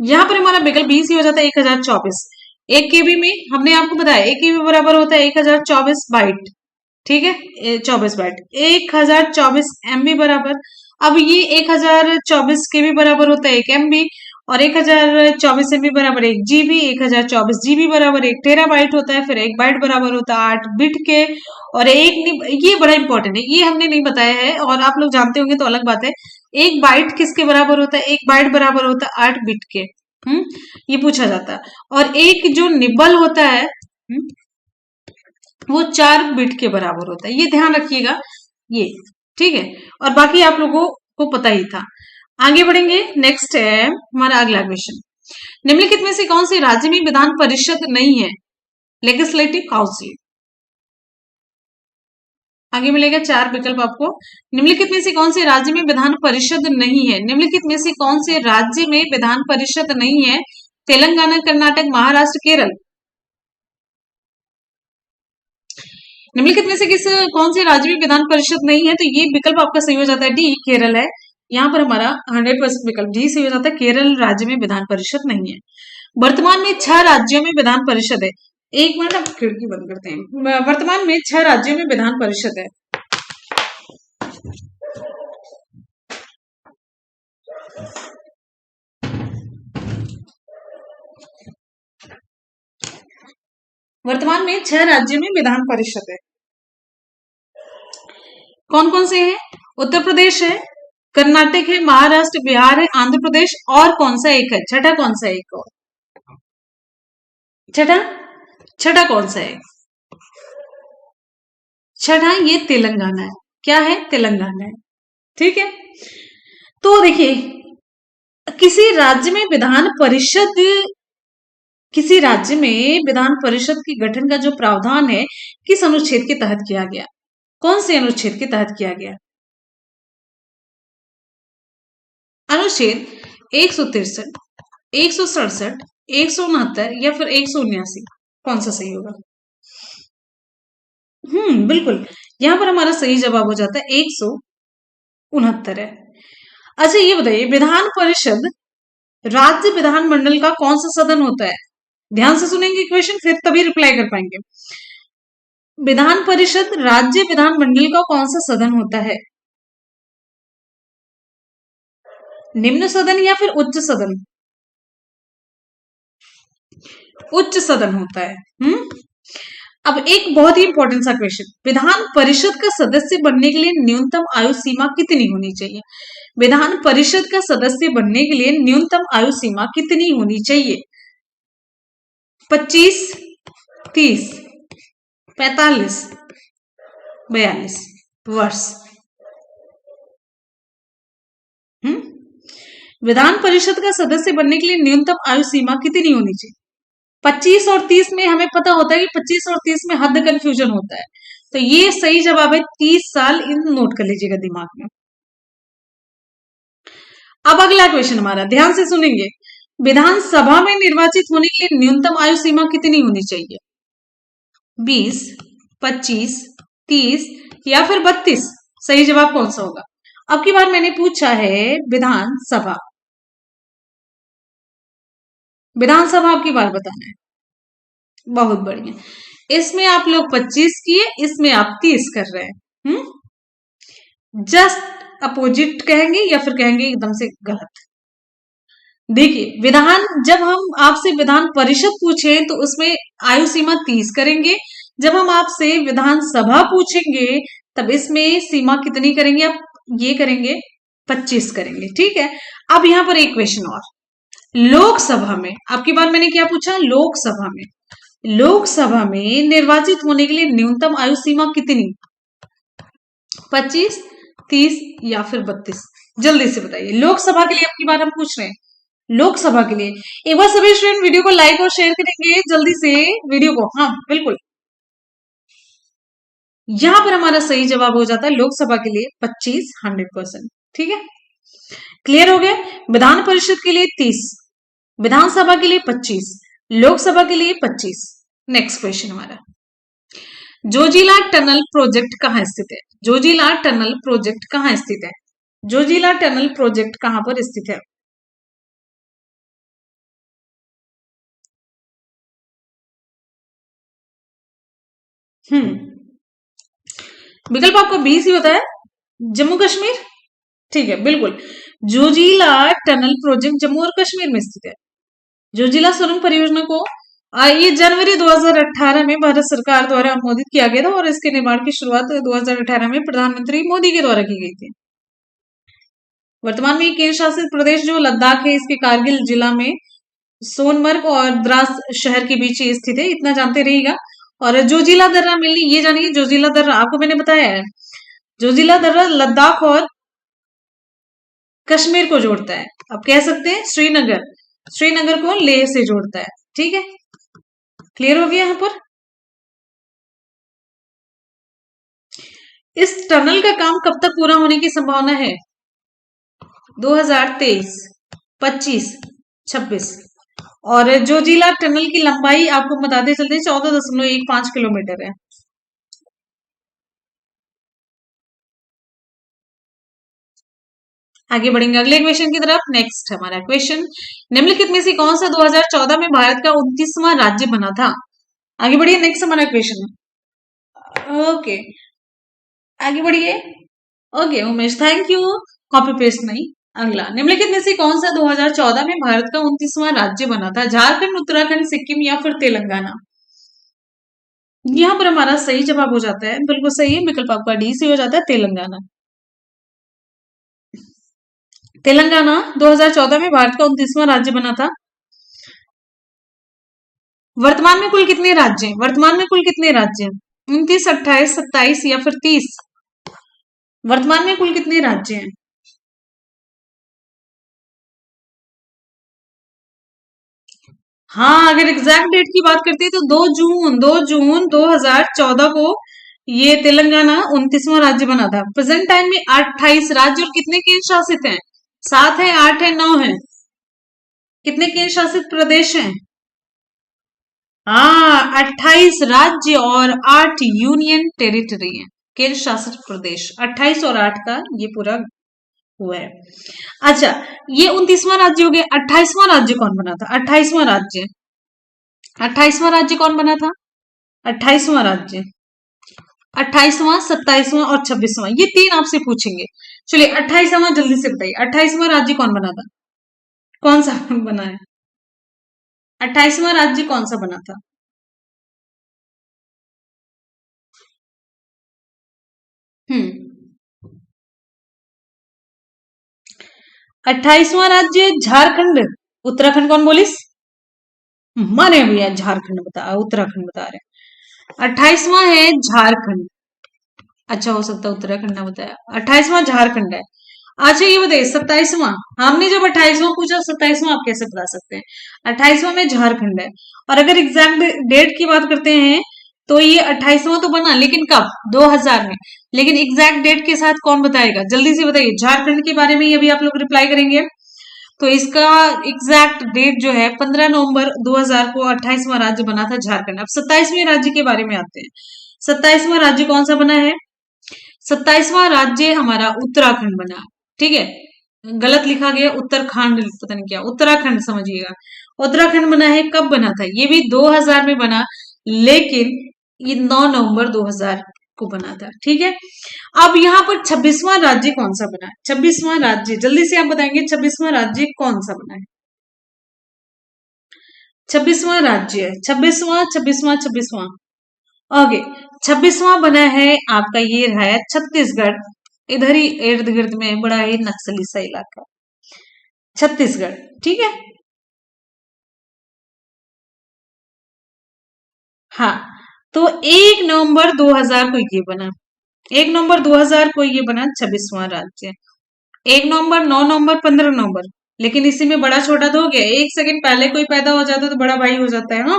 यहाँ पर हमारा विकल्प बी सी हो जाता है 1024। 1 केबी में हमने आपको बताया 1 केबी बराबर होता है 1024 बाइट। ठीक है, 24 बाइट, 1024 MB बराबर। अब ये 1024 के भी बराबर होता है 1 MB, और 1024 MB बराबर 1 GB, 1024 GB बराबर 1 TB होता है। फिर 1 बाइट बराबर होता है 8 बिट के। और ये बड़ा इंपॉर्टेंट है, ये हमने नहीं बताया है और आप लोग जानते होंगे तो अलग बात है। 1 बाइट किसके बराबर होता है? 1 बाइट बराबर होता है 8 बिट के। ये पूछा जाता है। और एक जो निबल होता है वो 4 बिट के बराबर होता है, ये ध्यान रखिएगा ये, ठीक है। और बाकी आप लोगों को पता ही था। आगे बढ़ेंगे, नेक्स्ट है हमारा अगला क्वेश्चन। निम्नलिखित में से कौन से राज्य में विधान परिषद नहीं है? Legislative council. आगे मिलेगा 4 विकल्प आपको। निम्नलिखित में से कौन से राज्य में विधान परिषद नहीं है? निम्नलिखित में से कौन से राज्य में विधान परिषद नहीं है? तेलंगाना, कर्नाटक, महाराष्ट्र, केरल। निम्नलिखित में से कौन से राज्य में विधान परिषद नहीं है? तो ये विकल्प आपका सही हो जाता है डी, केरल है। यहाँ पर हमारा 100% विकल्प डी सही हो जाता है, केरल राज्य में विधान परिषद नहीं है। वर्तमान में 6 राज्यों में विधान परिषद है। एक मिनट आप खिड़की बंद करते हैं। वर्तमान में 6 राज्यों में विधान परिषद है। वर्तमान में 6 राज्यों में विधान परिषद है। कौन कौन से हैं? उत्तर प्रदेश है, कर्नाटक है, महाराष्ट्र, बिहार है, आंध्र प्रदेश, और कौन सा एक है? छठा कौन सा एक और? छठा कौन सा है? छठा ये तेलंगाना है। क्या है? तेलंगाना है, ठीक है। तो देखिए, किसी राज्य में विधान परिषद के गठन का जो प्रावधान है किस अनुच्छेद के तहत किया गया? कौन से अनुच्छेद के तहत किया गया? अनुच्छेद 163, 167, 169 या फिर 179, कौन सा सही होगा? बिल्कुल, यहां पर हमारा सही जवाब हो जाता है 169 है। अच्छा ये बताइए, विधान परिषद राज्य विधानमंडल का कौन सा सदन होता है? ध्यान से सुनेंगे क्वेश्चन, फिर तभी रिप्लाई कर पाएंगे। विधान परिषद राज्य विधानमंडल का कौन सा सदन होता है? निम्न सदन या फिर उच्च सदन? उच्च सदन होता है। अब एक बहुत ही इंपॉर्टेंट सा क्वेश्चन, विधान परिषद का सदस्य बनने के लिए न्यूनतम आयु सीमा कितनी होनी चाहिए? विधान परिषद का सदस्य बनने के लिए न्यूनतम आयु सीमा कितनी होनी चाहिए? 25, 30, 45, 42 वर्ष। विधान परिषद का सदस्य बनने के लिए न्यूनतम आयु सीमा कितनी होनी चाहिए? 25 और 30 में हमें पता होता है कि 25 और 30 में हद कंफ्यूजन होता है, तो ये सही जवाब है 30 साल। इन नोट कर लीजिएगा दिमाग में। अब अगला क्वेश्चन हमारा, ध्यान से सुनेंगे। विधानसभा में निर्वाचित होने के लिए न्यूनतम आयु सीमा कितनी होनी चाहिए? 20, 25, 30 या फिर 32? सही जवाब कौन सा होगा? अब की बार मैंने पूछा है विधानसभा आपकी बार बताना है। बहुत बढ़िया, इसमें आप लोग 25 किए, इसमें आप 30 कर रहे हैं। जस्ट अपोजिट कहेंगे या फिर कहेंगे एकदम से गलत। देखिए, जब हम आपसे विधान परिषद पूछे तो उसमें आयु सीमा 30 करेंगे। जब हम आपसे विधानसभा पूछेंगे तब इसमें सीमा कितनी करेंगे? आप ये करेंगे 25 करेंगे, ठीक है। अब यहां पर एक क्वेश्चन और, लोकसभा में आपकी बार मैंने क्या पूछा? लोकसभा में निर्वाचित होने के लिए न्यूनतम आयु सीमा कितनी? 25, 30 या फिर 32? जल्दी से बताइए। लोकसभा के लिए आपकी बार हम पूछ रहे हैं, लोकसभा के लिए। एक बार सभी स्टूडेंट वीडियो को लाइक और शेयर करेंगे जल्दी से वीडियो को। हाँ बिल्कुल, यहां पर हमारा सही जवाब हो जाता है लोकसभा के लिए 25, 100%, ठीक है। क्लियर हो गया? विधान परिषद के लिए 30, विधानसभा के लिए 25, लोकसभा के लिए 25। नेक्स्ट क्वेश्चन हमारा, जोजिला टनल प्रोजेक्ट कहां स्थित है? जोजिला टनल प्रोजेक्ट कहां स्थित है? जोजिला टनल प्रोजेक्ट कहां पर स्थित है? विकल्प आपको 20 ही होता है। जम्मू कश्मीर, ठीक है, बिल्कुल। जोजिला टनल प्रोजेक्ट जम्मू और कश्मीर में स्थित है। जोजिला सुरंग परियोजना को ये जनवरी 2018 में भारत सरकार द्वारा अनुमोदित किया गया था और इसके निर्माण की शुरुआत 2018 में प्रधानमंत्री मोदी के द्वारा की गई थी। वर्तमान में केंद्र शासित प्रदेश जो लद्दाख है, इसके कारगिल जिला में सोनमर्ग और द्रास शहर के बीच ये स्थित है, इतना जानते रहिएगा। और जोजिला दर्रा मिलनी, ये जानिए, जोजिला दर्रा आपको मैंने बताया है, जोजिला दर्रा लद्दाख और कश्मीर को जोड़ता है। अब कह सकते हैं श्रीनगर, श्रीनगर को लेह से जोड़ता है। ठीक है, क्लियर हो गया यहाँ पर। इस टनल का काम कब तक पूरा होने की संभावना है? 2023, 25, 26। और जोजिला टनल की लंबाई आपको बताते चलते 14.15 किलोमीटर है। आगे बढ़ेंगे अगले क्वेश्चन की तरफ। नेक्स्ट हमारा क्वेश्चन, निम्नलिखित में से कौन सा 2014 में भारत का 29वां राज्य बना था? आगे बढ़िए, नेक्स्ट हमारा क्वेश्चन। ओके, आगे बढ़िए। Okay Umesh, thank you. Copy paste नहीं। अगला, निम्नलिखित में से कौन सा 2014 में भारत का 29वां राज्य बना था? झारखंड, उत्तराखंड, सिक्किम या फिर तेलंगाना? यहाँ पर हमारा सही जवाब हो जाता है, बिल्कुल सही है, विकल्प आपका डी से हो जाता है, तेलंगाना। तेलंगाना 2014 में भारत का 29वां राज्य बना था। वर्तमान में कुल कितने राज्य हैं? वर्तमान में कुल कितने राज्य हैं? 29, 28, 27 या फिर 30? वर्तमान में कुल कितने राज्य हैं? हाँ, अगर एग्जैक्ट डेट की बात करते हैं तो 2 जून 2014 को ये तेलंगाना 29वां राज्य बना था। प्रेजेंट टाइम में 28 राज्य और कितने केंद्र शासित हैं? 7 है, 8 है, 9 है? कितने केंद्र शासित प्रदेश हैं? हाँ, 28 राज्य और 8 यूनियन टेरिटरी है, केंद्र शासित प्रदेश। 28 और 8 का ये पूरा हुआ है। अच्छा, ये 29वां राज्य हो गया। 28वां राज्य कौन बना था? 28वां राज्य, 28वां राज्य कौन बना था? 28वां राज्य, 28वां, 27वां और 26वां, ये तीन आपसे पूछेंगे। चलिए 28वां जल्दी से बताइए, 28वां राज्य कौन बना था? कौन सा बना है? 28वां राज्य कौन सा बना था? हम्म 28वां राज्य झारखंड। उत्तराखंड कौन बोलिस? माने भैया झारखंड बता, उत्तराखंड बता रहे। 28वां है झारखंड। अच्छा, हो सकता है उत्तराखंड ना बताया। 28वां झारखंड है। अच्छा ये बताइए 27वां, हमने जब 28वां पूछा, 27वां आप कैसे बता सकते हैं? 28वां में झारखंड है। और अगर एग्जैक्ट डेट की बात करते हैं तो ये 28वां तो बना, लेकिन कब? 2000 में। लेकिन एग्जैक्ट डेट के साथ कौन बताएगा? जल्दी से बताइए, झारखंड के बारे में ही अभी आप लोग रिप्लाई करेंगे। तो इसका एग्जैक्ट डेट जो है 15 नवंबर 2000 को 28वां राज्य बना था झारखंड। अब 27वें राज्य के बारे में आते हैं। 27वां राज्य कौन सा बना है? 27वां राज्य हमारा उत्तराखंड बना। ठीक है, गलत लिखा गया, उत्तराखंड, पता नहीं क्या, उत्तराखंड समझिएगा। उत्तराखंड बना है, कब बना था? ये भी 2000 में बना, लेकिन ये 9 नवंबर 2000 को बना था। ठीक है, अब यहाँ पर 26वां राज्य कौन सा बना है? 26वां राज्य जल्दी से आप बताएंगे, 26वां राज्य कौन सा बना है? 26वां राज्य, 26वां ओके, 26वां बना है आपका, ये रहा है छत्तीसगढ़। इधर ही इर्द गिर्द में बड़ा ही नक्सली सा इलाका, छत्तीसगढ़। ठीक है, हाँ। तो 1 नवंबर 2000 को ये बना, 1 नवंबर 2000 को ये बना 26वां राज्य। 1 नवंबर, 9 नवंबर, 15 नवंबर। लेकिन इसी में बड़ा छोटा तो हो गया, 1 सेकंड पहले कोई पैदा हो जाता तो बड़ा भाई हो जाता है ना।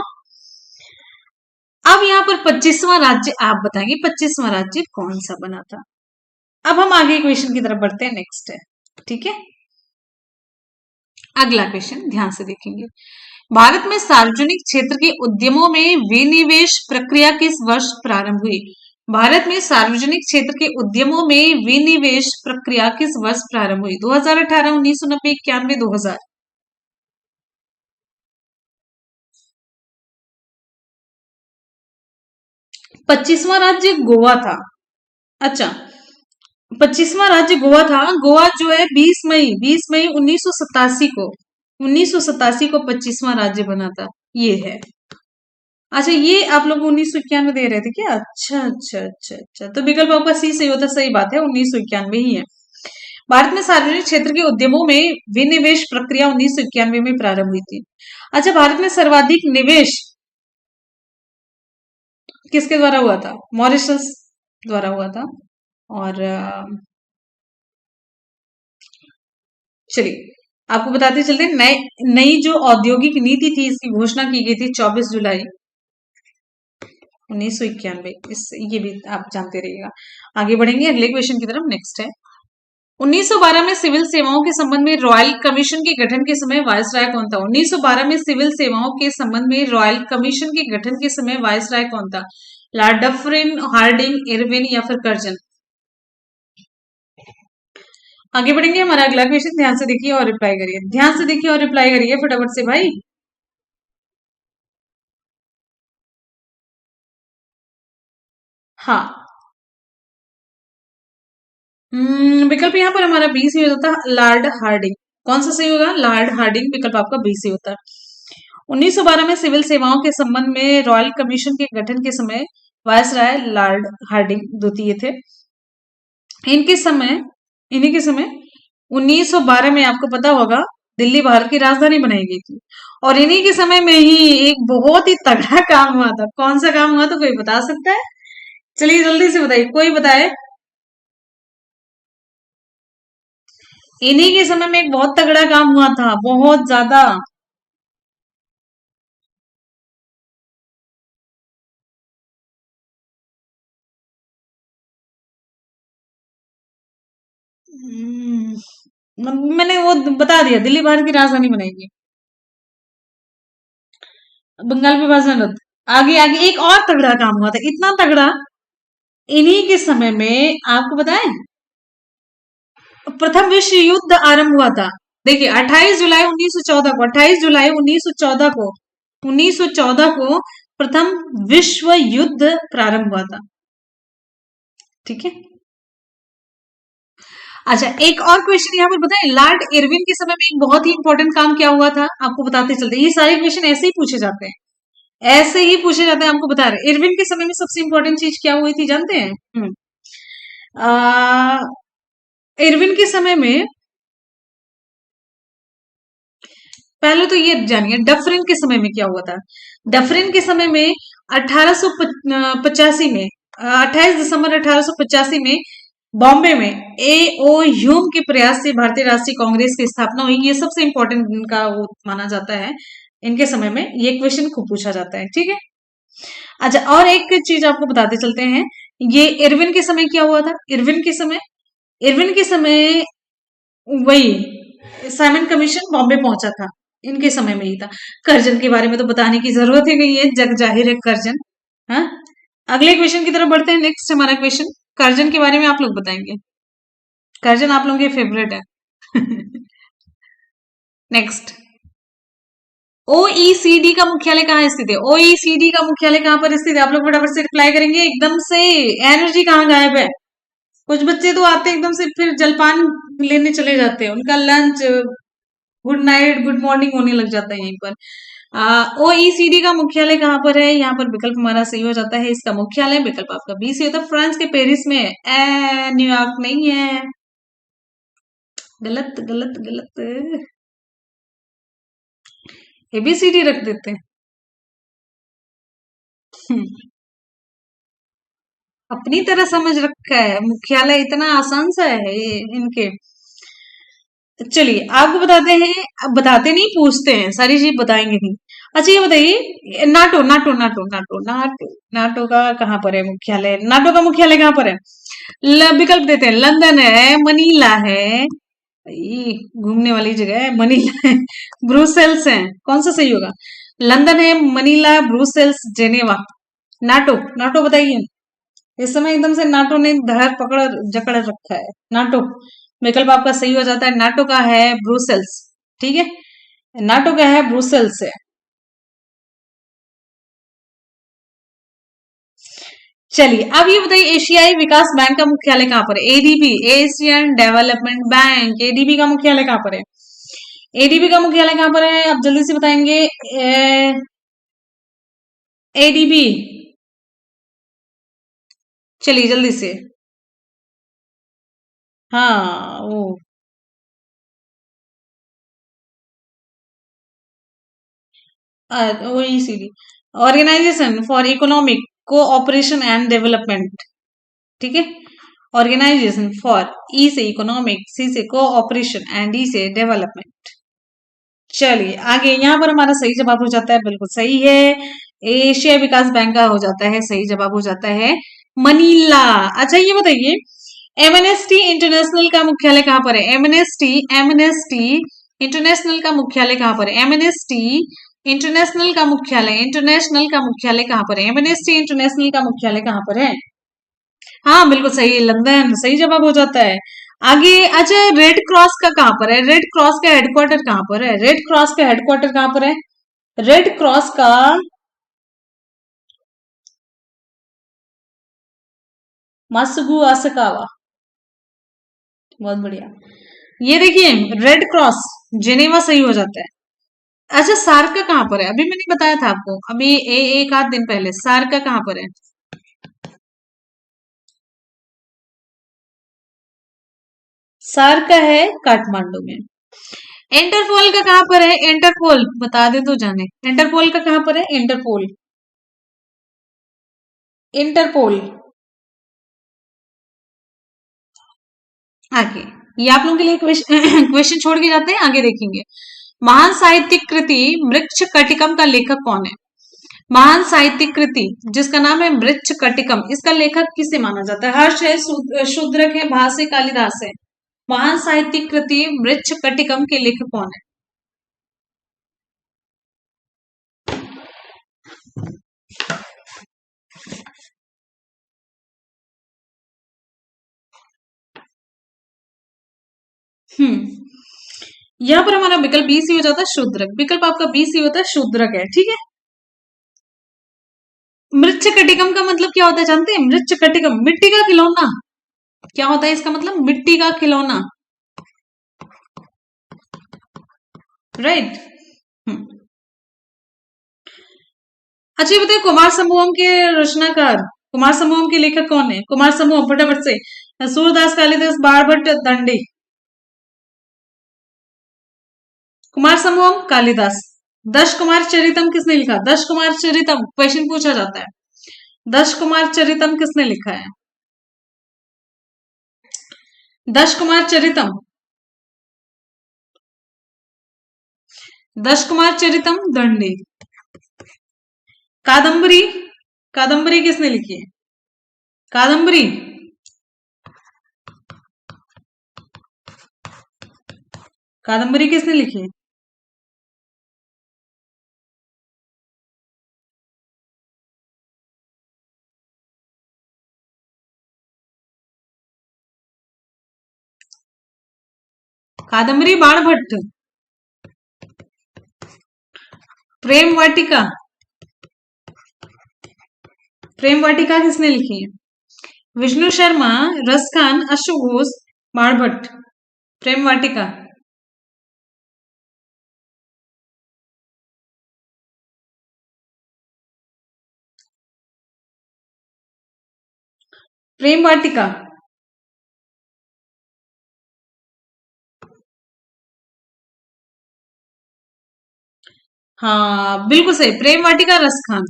अब यहाँ पर 25वां राज्य आप बताएंगे, 25वां राज्य कौन सा बना था? अब हम आगे क्वेश्चन की तरफ बढ़ते हैं, नेक्स्ट है। ठीक है, अगला क्वेश्चन ध्यान से देखेंगे। भारत में सार्वजनिक क्षेत्र के उद्यमों में विनिवेश प्रक्रिया किस वर्ष प्रारंभ हुई? भारत में सार्वजनिक क्षेत्र के उद्यमों में विनिवेश प्रक्रिया किस वर्ष प्रारंभ हुई? 2018, 1990, 91, 2000? 25वां राज्य गोवा था। अच्छा, 25वां राज्य गोवा था। गोवा जो है 20 मई 1987 को 25वां राज्य बना था। ये है। अच्छा, ये आप लोग 1991 दे रहे थे क्या? अच्छा अच्छा अच्छा अच्छा, तो विकल्प आपका सी सही होता। सही बात है, 1991 ही है। भारत में सार्वजनिक क्षेत्र के उद्यमों में विनिवेश प्रक्रिया 1991 में प्रारंभ हुई थी। अच्छा, भारत में सर्वाधिक निवेश किसके द्वारा हुआ था? मॉरिशस द्वारा हुआ था। और चलिए आपको बताते चलते, नए नई जो औद्योगिक नीति थी इसकी घोषणा की गई थी 24 जुलाई 1991। इस ये भी आप जानते रहिएगा। आगे बढ़ेंगे अगले क्वेश्चन की तरफ। नेक्स्ट है, 1912 में सिविल सेवाओं के संबंध में रॉयल कमीशन के गठन के समय वायसराय कौन था? 1912 में सिविल सेवाओं के संबंध में रॉयल कमीशन के गठन के समय वायसराय कौन था? लॉर्ड डफरिन, हार्डिंग, इरविन या फिर कर्जन? आगे बढ़ेंगे, हमारा अगला क्वेश्चन ध्यान से देखिए और रिप्लाई करिए। ध्यान से देखिए और रिप्लाई करिए फटाफट से भाई। हाँ, विकल्प यहाँ पर हमारा बी से होता है, लॉर्ड हार्डिंग। कौन सा सही होगा? लॉर्ड हार्डिंग, विकल्प आपका बी से होता है। 1912 में सिविल सेवाओं के संबंध में रॉयल कमीशन के गठन के समय वायसराय लॉर्ड हार्डिंग द्वितीय थे। इनके समय इन्हीं के समय 1912 में आपको पता होगा दिल्ली भारत की राजधानी बनाई गई थी। और इन्हीं के समय में ही एक बहुत ही तगड़ा काम हुआ था। कौन सा काम हुआ था, कोई बता सकता है? चलिए जल्दी से बताइए, कोई बताए। इन्हीं के समय में एक बहुत तगड़ा काम हुआ था, बहुत ज्यादा। मैंने वो बता दिया, दिल्ली भारत की राजधानी बनाएगी। बंगाल विभाजन रद्द। आगे आगे एक और तगड़ा काम हुआ था, इतना तगड़ा, इन्हीं के समय में आपको बताएं, प्रथम विश्व युद्ध आरंभ हुआ था। देखिए 28 जुलाई 1914 को 28 जुलाई 1914 को 1914 को प्रथम विश्व युद्ध प्रारंभ हुआ था। ठीक है। अच्छा, एक और क्वेश्चन यहाँ पर बताएं, लॉर्ड इरविन के समय में एक बहुत ही इंपॉर्टेंट काम क्या हुआ था, आपको बताते चलते। ये सारे क्वेश्चन ऐसे ही पूछे जाते हैं, ऐसे ही पूछे जाते हैं। आपको बता रहे, इरविन के समय में सबसे इंपॉर्टेंट चीज क्या हुई थी जानते हैं? आ, इरविन के समय में पहले तो ये जानिए डफरिन के समय में क्या हुआ था। डफरिन के समय में 1885 में 28 दिसंबर 1885 में बॉम्बे में ए ओ ह्यूम के प्रयास से भारतीय राष्ट्रीय कांग्रेस की स्थापना हुई। ये सबसे इंपॉर्टेंट इनका वो माना जाता है। इनके समय में ये क्वेश्चन खूब पूछा जाता है। ठीक है। अच्छा, और एक चीज आपको बताते चलते हैं, ये इरविन के समय क्या हुआ था? इरविन के समय वही साइमन कमीशन बॉम्बे पहुंचा था, इनके समय में ही था। कर्जन के बारे में तो बताने की जरूरत ही नहीं है, जग जाहिर है कर्जन। हाँ, अगले क्वेश्चन की तरफ बढ़ते हैं। नेक्स्ट हमारा क्वेश्चन, कर्जन के बारे में आप लोग बताएंगे। कर्जन आप लोगों के फेवरेट है। नेक्स्ट, ओईसीडी का मुख्यालय कहाँ स्थित है? ओईसीडी का मुख्यालय कहाँ पर स्थित है? आप लोग फटाफट से रिप्लाई करेंगे एकदम से। एनर्जी कहाँ गायब है? कुछ बच्चे तो आते एकदम से फिर जलपान लेने चले जाते हैं, उनका lunch, good night, good morning होने लग जाता है यहीं पर। ओईसीडी का मुख्यालय कहाँ पर है? यहाँ पर विकल्प हमारा सही हो जाता है, इसका मुख्यालय विकल्प आपका बी से होता है, फ्रांस के पेरिस में है। न्यूयॉर्क नहीं है। गलत गलत गलत। एबीसीडी रख देते हैं। अपनी तरह समझ रखा है, मुख्यालय इतना आसान सा है ये इनके। चलिए आपको बताते हैं, अब बताते नहीं पूछते हैं, सारी चीज बताएंगे नहीं। अच्छा ये बताइए, NATO NATO NATO NATO NATO NATO का कहाँ पर है मुख्यालय? नाटो का मुख्यालय कहाँ पर है? विकल्प देते हैं, लंदन है, मनीला है, ये घूमने वाली जगह है, मनीला है, ब्रुसेल्स है। कौन सा सही होगा? लंदन है, Manila, Brussels, Geneva. NATO NATO बताइए। इस समय एकदम से नाटो ने धर पकड़ जकड़ रखा है। नाटो विकल्प आपका सही हो जाता है, नाटो का है ब्रुसेल्स। ठीक है, नाटो का है ब्रुसेल्स है। चलिए अब ये बताइए एशियाई विकास बैंक का मुख्यालय कहाँ पर है? ADB, Asian development bank, ADB का मुख्यालय कहाँ पर है? एडीबी का मुख्यालय कहाँ पर है? आप जल्दी से बताएंगे। एडीबी, चलिए जल्दी से। हाँ वो OECD, organisation for economic cooperation and development, ठीक है। ऑर्गेनाइजेशन फॉर, ई से इकोनॉमिक, सी से कोऑपरेशन एंड ई से डेवलपमेंट। चलिए आगे, यहाँ पर हमारा सही जवाब हो जाता है, बिल्कुल सही है, एशिया विकास बैंक का हो जाता है, सही जवाब हो जाता है मनीला। अच्छा ये बताइए एमएनएसटी इंटरनेशनल का मुख्यालय कहाँ पर है? एमएनएसटी, एमएनएसटी इंटरनेशनल का मुख्यालय कहाँ पर है? एमएनएसटी इंटरनेशनल का मुख्यालय, इंटरनेशनल का मुख्यालय कहाँ पर है? एमएनएसटी इंटरनेशनल का मुख्यालय कहाँ पर है? हाँ बिल्कुल सही, लंदन, सही जवाब हो जाता है। आगे, अच्छा रेड क्रॉस का कहाँ पर है? रेड क्रॉस का हेडक्वार्टर कहाँ पर है? रेड क्रॉस का हेडक्वार्टर कहाँ पर है? रेड क्रॉस का, मासुगु आसकावा, बहुत बढ़िया। ये देखिए रेड क्रॉस जेनेवा, सही हो जाता है। अच्छा सार्क का कहाँ पर है? अभी मैंने बताया था आपको, अभी एक आध दिन पहले, सार्क का कहाँ पर है? सार्क का है काठमांडू में। इंटरपोल का कहाँ पर है? इंटरपोल बता दे तो जाने, इंटरपोल का कहाँ पर है? Interpol, Interpol. आगे, ये आप लोगों के लिए क्वेश्चन छोड़ के जाते हैं, आगे देखेंगे। महान साहित्यिक कृति मृक्ष कटिकम का लेखक कौन है? महान साहित्यिक कृति जिसका नाम है मृक्ष कटिकम, इसका लेखक किसे माना जाता है? हर्ष है, शूद्रक है, भास है, कालिदास है? महान साहित्यिक कृति मृक्ष कटिकम के लेखक कौन है? यहाँ पर हमारा विकल्प बी सी हो जाता है शूद्रक, विकल्प आपका बी सी होता है शूद्रक है, ठीक है। मृक्ष कटिकम का मतलब क्या होता है जानते हैं? मृक्ष कटिकम मिट्टी का खिलौना, क्या होता है इसका मतलब? मिट्टी का खिलौना, राइट। अच्छा ये बताइए कुमार समूहम के रचनाकार, कुमार समूहम के लेखक कौन है? कुमार समूहम, फटाफट से। सूरदास, कालिदास, बाणभट्ट, दंडी? कुमार समूहम, कालिदास। दश कुमार चरितम किसने लिखा? दश कुमार चरितम क्वेश्चन पूछा जाता है, दश कुमार चरितम किसने लिखा है? दश कुमार चरितम, दश कुमार चरितम, दंडी। कादम्बरी, कादम्बरी किसने लिखी है? कादम्बरी, कादम्बरी किसने लिखी है? कादम्बरी बाणभट्ट। प्रेम वाटिका, प्रेम वाटिका किसने लिखी है? विष्णु शर्मा, रसखान, अश्वघोष, बाणभट्ट? प्रेम वाटिका, प्रेम वाटिका। हाँ बिल्कुल सही, प्रेम वाटिका रसखान।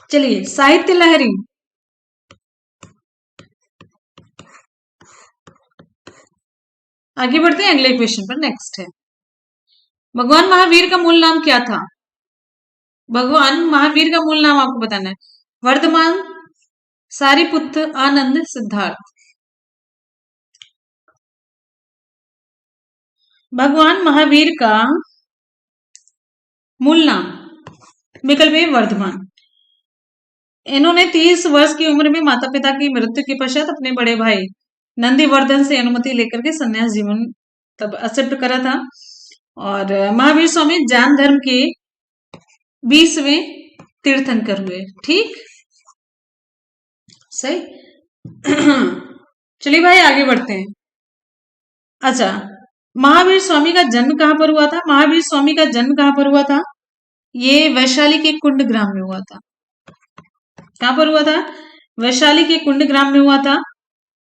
चलिए साहित्य लहरी, आगे बढ़ते हैं अगले क्वेश्चन पर। नेक्स्ट है, भगवान महावीर का मूल नाम क्या था? भगवान महावीर का मूल नाम आपको बताना है। वर्धमान, सारिपुत्र, आनंद, सिद्धार्थ? भगवान महावीर का मूल नाम, विकल्प ए वर्धमान। इन्होंने 30 वर्ष की उम्र में माता पिता की मृत्यु के पश्चात अपने बड़े भाई नंदीवर्धन से अनुमति लेकर के संन्यास जीवन तब एक्सेप्ट करा था। और महावीर स्वामी जैन धर्म के 20वें तीर्थंकर हुए। ठीक, सही। चलिए भाई आगे बढ़ते हैं। अच्छा, महावीर स्वामी का जन्म कहाँ पर हुआ था? महावीर स्वामी का जन्म कहाँ पर हुआ था? ये वैशाली के कुंड ग्राम में हुआ था। कहाँ पर हुआ था? वैशाली के कुंड ग्राम में हुआ था।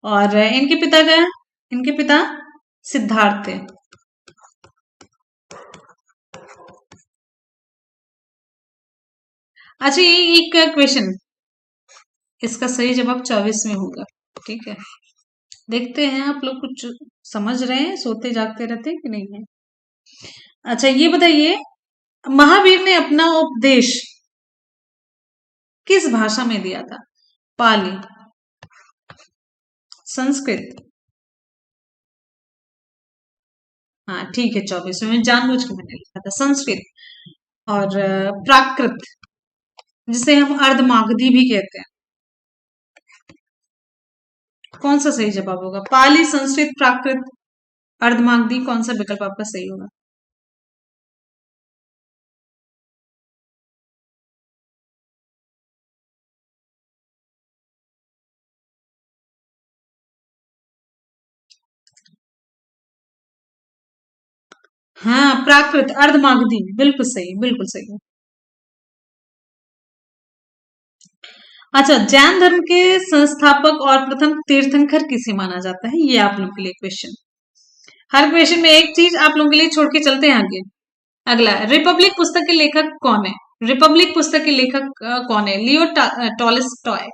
और इनके पिता सिद्धार्थ थे। अच्छा, ये एक क्वेश्चन, इसका सही जवाब 24 में होगा। ठीक है, देखते हैं आप लोग कुछ समझ रहे हैं, सोते जागते रहते हैं कि नहीं है। अच्छा, ये बताइए, महावीर ने अपना उपदेश किस भाषा में दिया था? पाली, संस्कृत? हाँ ठीक है, 24 में जानबूझ के मैंने लिखा था संस्कृत। और प्राकृत, जिसे हम अर्धमागधी भी कहते हैं, कौन सा सही जवाब होगा? पाली, संस्कृत, प्राकृत, अर्धमागधी, कौन सा विकल्प आपका सही होगा? हाँ, प्राकृत, अर्धमागधी, बिल्कुल सही, बिल्कुल सही। अच्छा, जैन धर्म के संस्थापक और प्रथम तीर्थंकर किसे माना जाता है? ये आप लोग के लिए क्वेश्चन। हर क्वेश्चन में एक चीज आप लोगों के लिए छोड़ के चलते हैं आगे। अगला, रिपब्लिक पुस्तक के लेखक कौन है? रिपब्लिक पुस्तक के लेखक कौन है? लियो टॉलस्टॉय,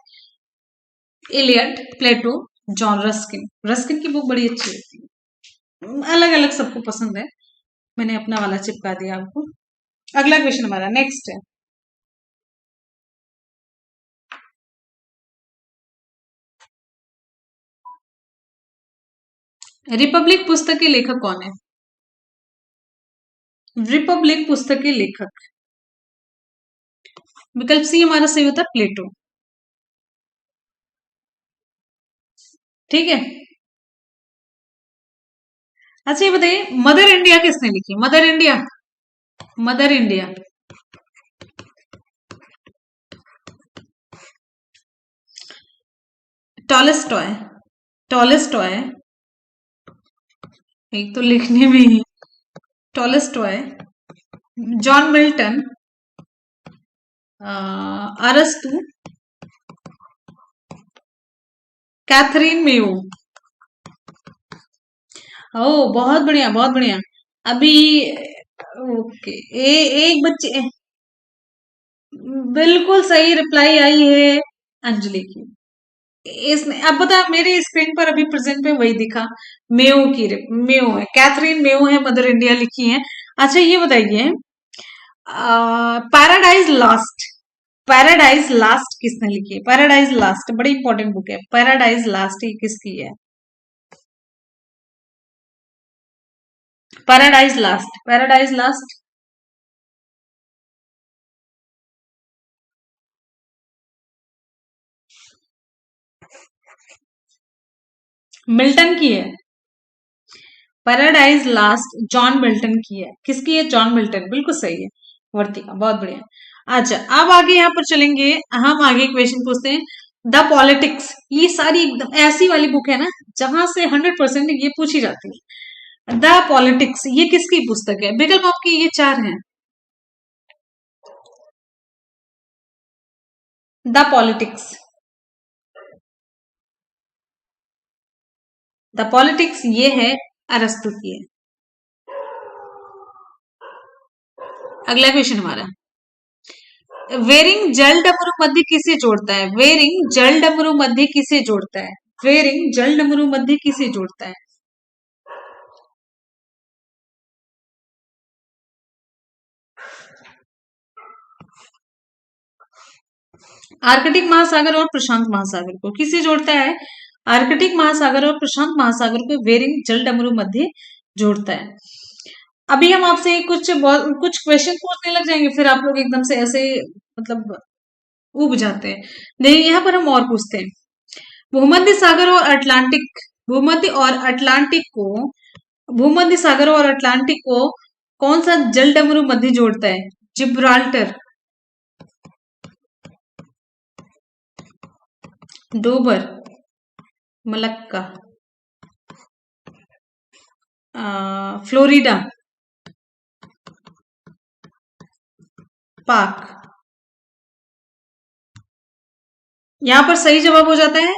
इलियट, प्लेटो, जॉन रस्किन। रस्किन की बुक बड़ी अच्छी होती है, अलग अलग सबको पसंद है, मैंने अपना वाला चिपका दिया आपको। अगला क्वेश्चन हमारा नेक्स्ट है, रिपब्लिक पुस्तक के लेखक कौन है? रिपब्लिक पुस्तक के लेखक, विकल्प सी हमारा सही होता है, प्लेटो। ठीक है। अच्छा, ये बताइए, मदर इंडिया किसने लिखी? Mother India, mother India. Tolstoy, Tolstoy, एक तो लिखने में ही, टॉलस्टॉय, जॉन मिल्टन, अरस्तु, कैथरीन मेयो। ओ बहुत बढ़िया, बहुत बढ़िया। अभी ओके, एक बच्चे, बिल्कुल सही रिप्लाई आई है अंजलि की। इसने, अब बता, मेरी स्क्रीन पर अभी प्रेजेंट में वही दिखा, मेयो की, मेयो है, कैथरीन मेयो है, मदर इंडिया लिखी है। अच्छा, ये बताइए, पैराडाइज लास्ट, पैराडाइज लास्ट किसने लिखी है? पैराडाइज लास्ट बड़ी इंपॉर्टेंट बुक है, पैराडाइज लास्ट ये किसकी है? Paradise last, paradise last, Milton की है। पैराडाइज लास्ट जॉन मिल्टन की है। किसकी है? जॉन मिल्टन, बिल्कुल सही है वर्तिका, बहुत बढ़िया। अच्छा, अब आगे यहाँ पर चलेंगे, हम आगे क्वेश्चन पूछते हैं। द पॉलिटिक्स, ये सारी एकदम ऐसी वाली बुक है ना जहां से 100% ये पूछी जाती है। द पॉलिटिक्स ये किसकी पुस्तक है? विकल्प आपके ये चार हैं। द पॉलिटिक्स, द पॉलिटिक्स ये है, अरस्तु की है। अगला क्वेश्चन हमारा, वेरिंग जल डमरू मध्य किसे जोड़ता है? वेरिंग जल डमरू मध्य किसे जोड़ता है? वेरिंग जल डमरू मध्य किसे जोड़ता है? आर्कटिक महासागर और प्रशांत महासागर को किसे जोड़ता है? आर्कटिक महासागर और प्रशांत महासागर को वेरिंग जल डमरू मध्य जोड़ता है। अभी हम आपसे कुछ क्वेश्चन पूछने लग जाएंगे, फिर आप लोग एकदम से ऐसे मतलब उब जाते हैं। देखिए, यहाँ पर हम और पूछते हैं, भूमध्य सागर और अटलांटिक, भूमध्य और अटलांटिक को, भूमध्य सागर और अटलांटिक को कौन सा जल डमरू मध्य जोड़ता है? जिब्राल्टर, डोबर, मलक्का, फ्लोरिडा, पाक। यहाँ पर सही जवाब हो जाता है,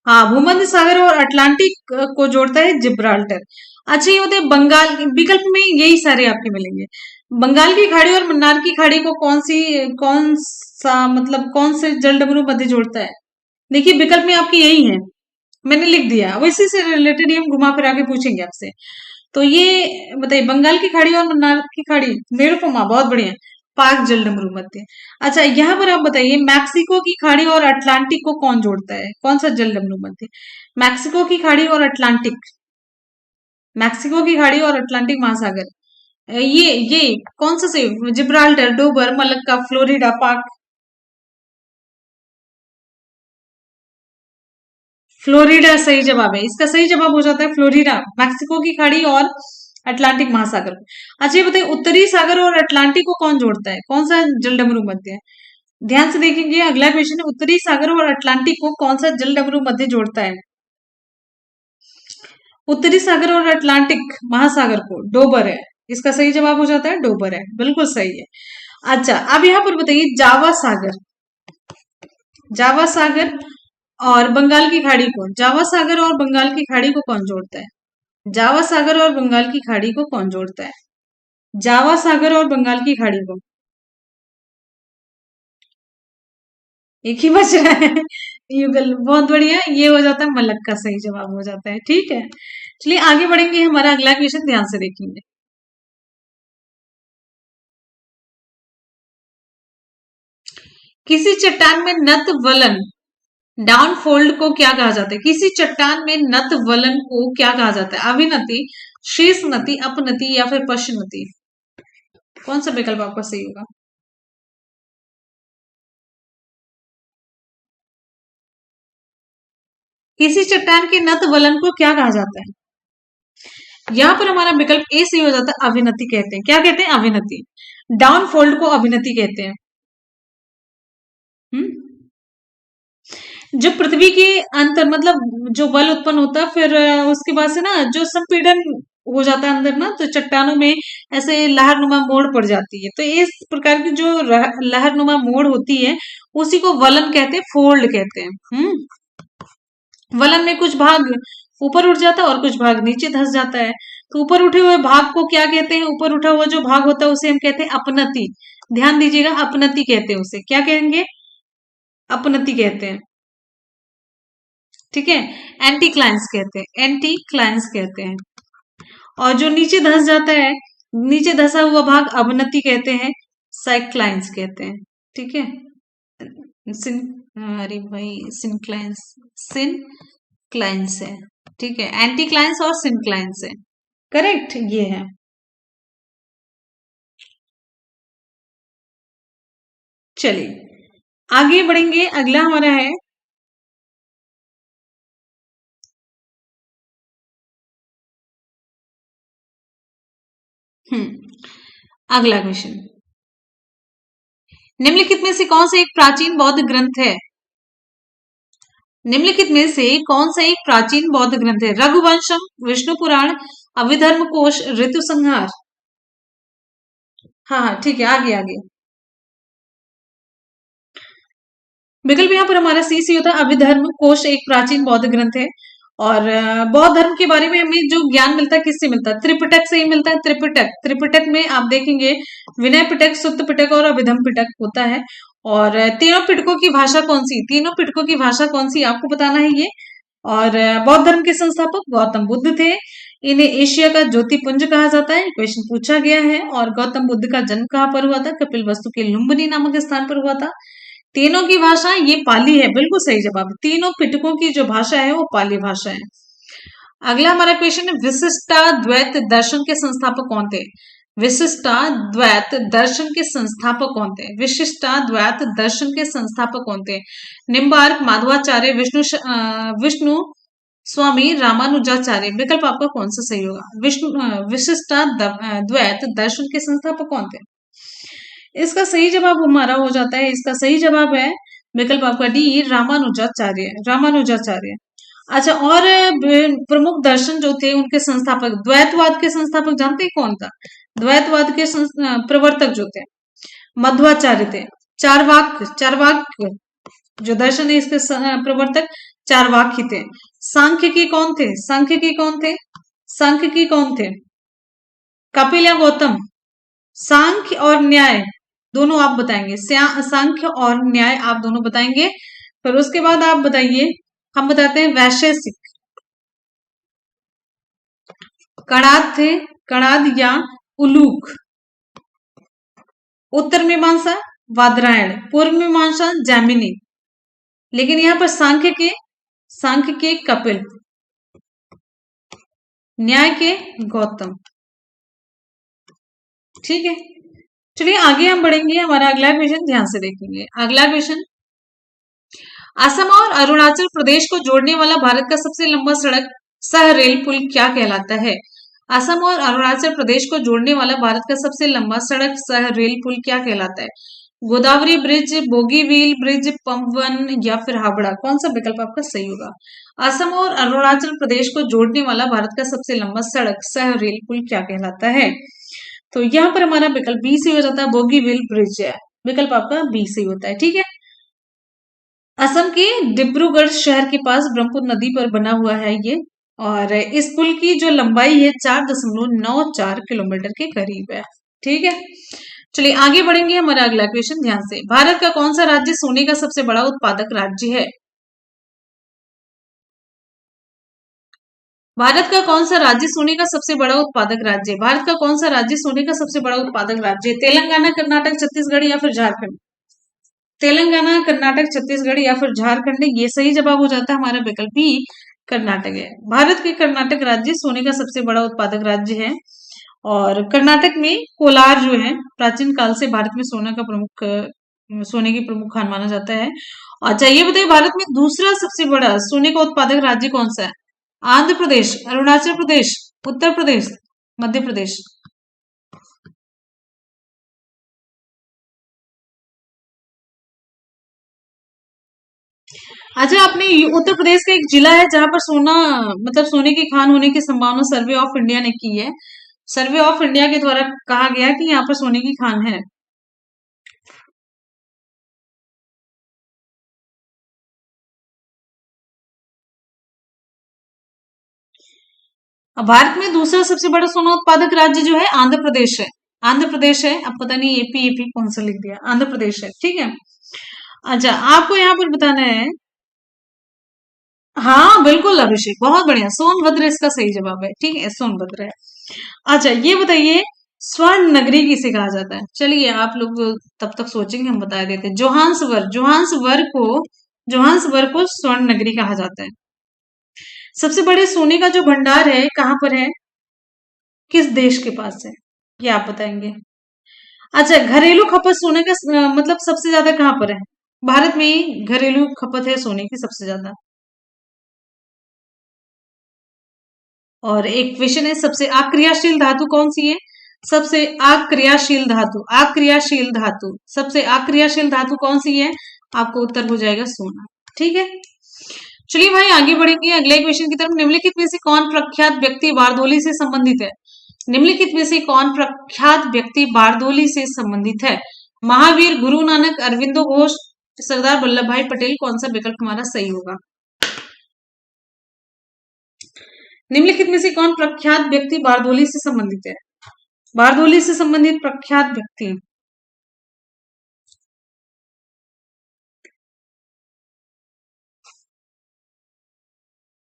हाँ, भूमध्य सागर और अटलांटिक को जोड़ता है जिब्राल्टर। अच्छा, ये होते हैं बंगाल विकल्प में यही सारे आपके मिलेंगे। बंगाल की खाड़ी और मन्नार की खाड़ी को कौन सा मतलब कौन से जल डमरू मध्य जोड़ता है? देखिए विकल्प में आपकी यही है, मैंने लिख दिया, अब इसी से रिलेटेड ही हम घुमा फिरा के पूछेंगे आपसे। तो ये बताइए, बंगाल की खाड़ी और मन्नार की खाड़ी, मेरुपमा, बहुत बढ़िया, पाक जल डमरू मध्य। अच्छा, यहाँ पर आप बताइए, मैक्सिको की खाड़ी और अटलांटिक को कौन जोड़ता है? कौन सा जल डमरू मध्य? मैक्सिको की खाड़ी और अटलांटिक, मैक्सिको की खाड़ी और अटलांटिक महासागर, ये कौन सा से? जिब्राल्टर, डोबर, मलक्का, फ्लोरिडा, पाक। फ्लोरिडा सही जवाब है, इसका सही जवाब हो जाता है फ्लोरिडा, मैक्सिको की खाड़ी और अटलांटिक महासागर को। अच्छा, ये बताइए, उत्तरी सागर और अटलांटिक को कौन जोड़ता है? कौन सा जल डमरू मध्य है? ध्यान से देखेंगे, अगला क्वेश्चन है, उत्तरी सागर और अटलांटिक को कौन सा जल डमरू मध्य जोड़ता है? उत्तरी सागर और अटलांटिक महासागर को डोबर है, इसका सही जवाब हो जाता है डोबर है, बिल्कुल सही है। अच्छा, अब यहाँ पर बताइए, जावा सागर, जावा सागर और बंगाल की खाड़ी को, जावा सागर और बंगाल की खाड़ी को कौन जोड़ता है? जावा सागर और बंगाल की खाड़ी को कौन जोड़ता है? जावा सागर और बंगाल की खाड़ी को, एक ही बच रहा है। युगल, बहुत बढ़िया, ये हो जाता है मलक्का, सही जवाब हो जाता है। ठीक है, चलिए आगे बढ़ेंगे, हमारा अगला क्वेश्चन ध्यान से देखेंगे। किसी चट्टान में नत वलन, डाउन फोल्ड को क्या कहा जाता है? किसी चट्टान में नत वलन को क्या कहा जाता है? अभिनति, शीर्ष नति, अपनति या फिर पश्चिमति? कौन सा विकल्प आपका सही होगा? किसी चट्टान के नत वलन को क्या कहा जाता है? यहाँ पर हमारा विकल्प ए सही हो जाता है, अभिनति कहते हैं। क्या कहते हैं? अभिनति, डाउन फोल्ड को अभिनति कहते हैं। हम्म जो पृथ्वी के अंतर मतलब जो बल उत्पन्न होता है, फिर उसके बाद से ना जो संपीड़न हो जाता है अंदर ना, तो चट्टानों में ऐसे लहरनुमा मोड़ पड़ जाती है। तो इस प्रकार की जो लहरनुमा मोड़ होती है, उसी को वलन कहते हैं, फोल्ड कहते हैं। वलन में कुछ भाग ऊपर उठ जाता है और कुछ भाग नीचे धंस जाता है। तो ऊपर उठे हुए भाग को क्या कहते हैं? ऊपर उठा हुआ जो भाग होता है उसे हम कहते हैं अपनति। ध्यान दीजिएगा, अपनति कहते हैं उसे। क्या कहेंगे? अपनति कहते हैं। ठीक है, एंटी क्लाइंस कहते हैं, एंटी क्लाइंस कहते हैं। और जो नीचे धंस जाता है, नीचे धंसा हुआ भाग अवनति कहते हैं, साइक्लाइंस कहते हैं। ठीक है, सिन अरे भाई, सिनक्लाइंस, सिनक्लाइंस है। ठीक है, एंटी क्लाइंस और सिनक्लाइंस है। करेक्ट, ये है। चलिए आगे बढ़ेंगे, अगला हमारा है अगला क्वेश्चन, निम्नलिखित में से कौन सा एक प्राचीन बौद्ध ग्रंथ है? निम्नलिखित में से कौन सा एक प्राचीन बौद्ध ग्रंथ है? रघुवंशम, विष्णु पुराण, अभिधर्म कोश, ऋतु संहार? हाँ हाँ, ठीक है, आगे आगे। विकल्प यहाँ पर हमारा सी सी होता है, अभिधर्म कोश एक प्राचीन बौद्ध ग्रंथ है। और बौद्ध धर्म के बारे में हमें जो ज्ञान मिलता है किससे मिलता है? त्रिपिटक से ही मिलता है। त्रिपिटक, त्रिपिटक में आप देखेंगे विनय पिटक, सुत्त पिटक और अभिधम पिटक होता है। और तीनों पिटकों की भाषा कौन सी? तीनों पिटकों की भाषा कौन सी आपको बताना है ये। और बौद्ध धर्म के संस्थापक गौतम बुद्ध थे। इन्हें एशिया का ज्योतिपुंज कहा जाता है, क्वेश्चन पूछा गया है। और गौतम बुद्ध का जन्म कहाँ पर हुआ था? कपिल वस्तु के लुम्बिनी नामक स्थान पर हुआ था। तीनों की भाषा ये पाली है, बिल्कुल सही जवाब। तीनों पिटकों की जो भाषा है वो पाली भाषा है। अगला हमारा क्वेश्चन है, विशिष्टाद्वैत दर्शन के संस्थापक कौन थे? विशिष्टाद्वैत दर्शन के संस्थापक कौन थे? विशिष्टाद्वैत दर्शन के संस्थापक कौन थे? निम्बार्क, माधवाचार्य, विष्णु स्वामी रामानुजाचार्य। विकल्प आपका कौन सा सही होगा? विशिष्टा द्वैत दर्शन के संस्थापक कौन थे? इसका सही जवाब हमारा हो जाता है, इसका सही जवाब है विकल्प आपका डी, रामानुजाचार्य। रामानुजाचार्य। अच्छा, और प्रमुख दर्शन जो थे उनके संस्थापक, द्वैतवाद के संस्थापक जानते हैं कौन था? द्वैतवाद के प्रवर्तक जो थे मध्वाचार्य थे। चारवाक जो दर्शन है इसके प्रवर्तक चारवाक ही थे। सांख्यिकी कौन थे? सांख्यिकी कौन थे? सांख्यिकी कौन थे? कपिल या गौतम? सांख्य और न्याय दोनों आप बताएंगे, सांख्य और न्याय आप दोनों बताएंगे। फिर उसके बाद आप बताइए, हम बताते हैं वैशेषिक। कणाद थे, कणाद या उलूक। उत्तर मीमांसा वादरायण, पूर्व मीमांसा जैमिनी। लेकिन यहाँ पर सांख्य के कपिल, न्याय के गौतम। ठीक है, चलिए आगे हम बढ़ेंगे। हमारा अगला क्वेश्चन ध्यान से देखेंगे। अगला क्वेश्चन, असम और अरुणाचल प्रदेश को जोड़ने वाला भारत का सबसे लंबा सड़क सह रेल पुल क्या कहलाता है? असम और अरुणाचल प्रदेश को जोड़ने वाला भारत का सबसे लंबा सड़क सह रेल पुल क्या कहलाता है? गोदावरी ब्रिज, बोगीबील ब्रिज, पंपवन या फिर हावड़ा? कौन सा विकल्प आपका सही होगा? असम और अरुणाचल प्रदेश को जोड़ने वाला भारत का सबसे लंबा सड़क सह रेल पुल क्या कहलाता है? तो यहाँ पर हमारा विकल्प बी से हो जाता है, बोगीबील ब्रिज है। विकल्प आपका बी से होता है। ठीक है, असम के डिब्रूगढ़ शहर के पास ब्रह्मपुत्र नदी पर बना हुआ है ये, और इस पुल की जो लंबाई है 4.94 किलोमीटर के करीब है। ठीक है, चलिए आगे बढ़ेंगे। हमारा अगला क्वेश्चन ध्यान से, भारत का कौन सा राज्य सोने का सबसे बड़ा उत्पादक राज्य है? भारत का कौन सा राज्य सोने का सबसे बड़ा उत्पादक राज्य है? भारत का कौन सा राज्य सोने का सबसे बड़ा उत्पादक राज्य है? तेलंगाना, कर्नाटक, छत्तीसगढ़ या फिर झारखंड? तेलंगाना, कर्नाटक, छत्तीसगढ़ या फिर झारखंड? ये सही जवाब हो जाता है हमारा विकल्प बी, कर्नाटक है। भारत के कर्नाटक राज्य सोने का सबसे बड़ा उत्पादक राज्य है, और कर्नाटक में कोलार जो है प्राचीन काल से भारत में सोने की प्रमुख खान माना जाता है। अच्छा, ये बताइए भारत में दूसरा सबसे बड़ा सोने का उत्पादक राज्य कौन सा है? आंध्र प्रदेश, अरुणाचल प्रदेश, उत्तर प्रदेश, मध्य प्रदेश? अच्छा, आपने उत्तर प्रदेश का एक जिला है जहां पर सोना, मतलब सोने की खान होने की संभावना सर्वे ऑफ इंडिया ने की है। सर्वे ऑफ इंडिया के द्वारा कहा गया कि यहाँ पर सोने की खान है। अब भारत में दूसरा सबसे बड़ा सोना उत्पादक राज्य जो है आंध्र प्रदेश है। आंध्र प्रदेश है, अब पता नहीं एपी कौन सा लिख दिया, आंध्र प्रदेश है। ठीक है, अच्छा आपको यहाँ पर बताना है। हाँ बिल्कुल अभिषेक, बहुत बढ़िया, सोनभद्र इसका सही जवाब है। ठीक है, सोनभद्र है। अच्छा, ये बताइए स्वर्ण नगरी किसे कहा जाता है? चलिए आप लोग तब तक सोचेंगे, हम बता देते हैं। जोहान्सबर्ग को स्वर्ण नगरी कहा जाता है। सबसे बड़े सोने का जो भंडार है कहाँ पर है, किस देश के पास है, ये आप बताएंगे। अच्छा, घरेलू खपत सोने का मतलब सबसे ज्यादा कहाँ पर है? भारत में ही घरेलू खपत है सोने की सबसे ज्यादा। और एक क्वेश्चन है, सबसे अक्रियाशील धातु कौन सी है? सबसे अक्रियाशील धातु, अक्रियाशील धातु, सबसे अक्रियाशील धातु कौन सी है? आपको उत्तर हो जाएगा सोना। ठीक है, चलिए भाई आगे बढ़ेंगे अगले क्वेश्चन की तरफ। निम्नलिखित में से कौन प्रख्यात व्यक्ति बारदोली से संबंधित है? निम्नलिखित में से कौन प्रख्यात व्यक्ति बारदोली से संबंधित है? महावीर, गुरु नानक, अरविंदो घोष, सरदार वल्लभ भाई पटेल? कौन सा विकल्प हमारा सही होगा? निम्नलिखित में से कौन प्रख्यात व्यक्ति बारदोली से संबंधित है? बारदोली से संबंधित प्रख्यात व्यक्ति,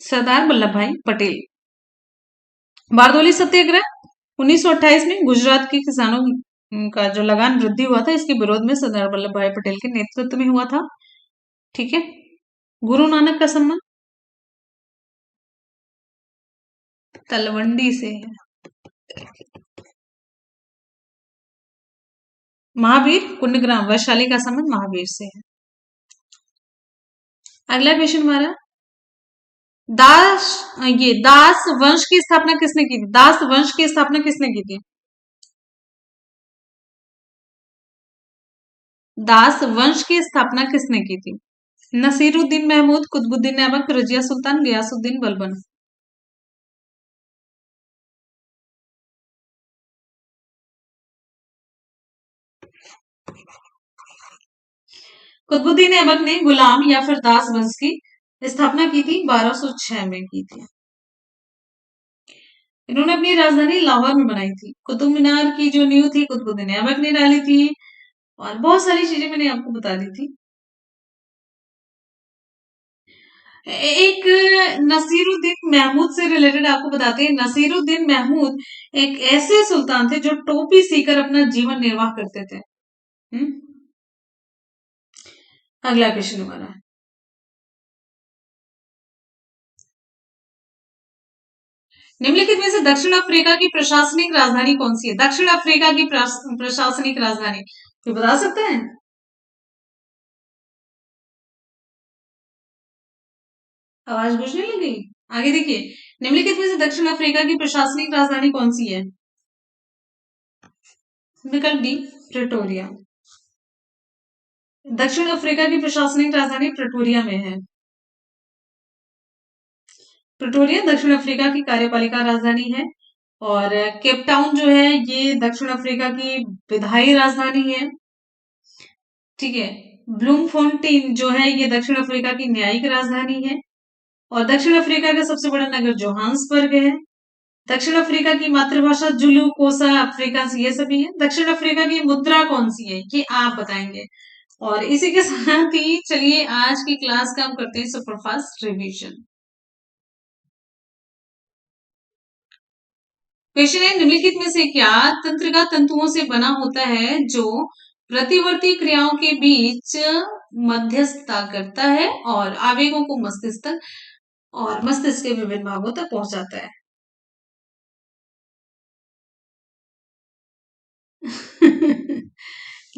सरदार वल्लभ भाई पटेल। बारदोली सत्याग्रह 1928 में गुजरात के किसानों का जो लगान वृद्धि हुआ था, इसके विरोध में सरदार वल्लभ भाई पटेल के नेतृत्व में हुआ था। ठीक है, गुरु नानक का संबंध तलवंडी से है। महावीर, कुंडग्राम, वैशाली का संबंध महावीर से है। अगला क्वेश्चन हमारा, दास ये दास वंश की स्थापना किसने की थी? दास वंश की स्थापना किसने की थी? दास वंश की स्थापना किसने की थी? नसीरुद्दीन महमूद, कुतुबुद्दीन ऐबक, रजिया सुल्तान, गयासुद्दीन बलबन। कुतुबुद्दीन ऐबक ने गुलाम या फिर दास वंश की स्थापना की थी, 1206 में की थी। इन्होंने अपनी राजधानी लाहौर में बनाई थी। कुतुब मीनार की जो नींव थी कुतुबुद्दीन ऐबक ने डाली थी, और बहुत सारी चीजें मैंने आपको बता दी थी। एक नसीरुद्दीन महमूद से रिलेटेड आपको बताते हैं। नसीरुद्दीन महमूद एक ऐसे सुल्तान थे जो टोपी सीकर अपना जीवन निर्वाह करते थे। हम्म अगला क्वेश्चन हमारा, निम्नलिखित में से दक्षिण अफ्रीका की प्रशासनिक राजधानी कौन सी है? दक्षिण अफ्रीका की प्रशासनिक राजधानी तो बता सकते हैं? आवाज बुझने लगी? आगे देखिए, निम्नलिखित में से दक्षिण अफ्रीका की प्रशासनिक राजधानी कौन सी है? विकल्प डी, प्रिटोरिया। दक्षिण अफ्रीका की प्रशासनिक राजधानी प्रिटोरिया में है। प्रिटोरिया दक्षिण अफ्रीका की कार्यपालिका राजधानी है। और केप टाउन जो है ये दक्षिण अफ्रीका की विधायी राजधानी है। ठीक है। ब्लूमफोंटेन जो है ये दक्षिण अफ्रीका की न्यायिक राजधानी है। और दक्षिण अफ्रीका का सबसे बड़ा नगर जोहान्सबर्ग है। दक्षिण अफ्रीका की मातृभाषा जुलू, कोसा अफ्रीकांस ये सभी है। दक्षिण अफ्रीका की मुद्रा कौन सी है ये आप बताएंगे। और इसी के साथ ही चलिए आज की क्लास का हम करते हैं सुपरफास्ट रिवीजन। क्वेश्चन है, निम्नलिखित में से क्या तंत्रिका तंतुओं से बना होता है जो प्रतिवर्ती क्रियाओं के बीच मध्यस्थता करता है और आवेगों को मस्तिष्क तक और मस्तिष्क के विभिन्न भागों तक पहुंचाता है?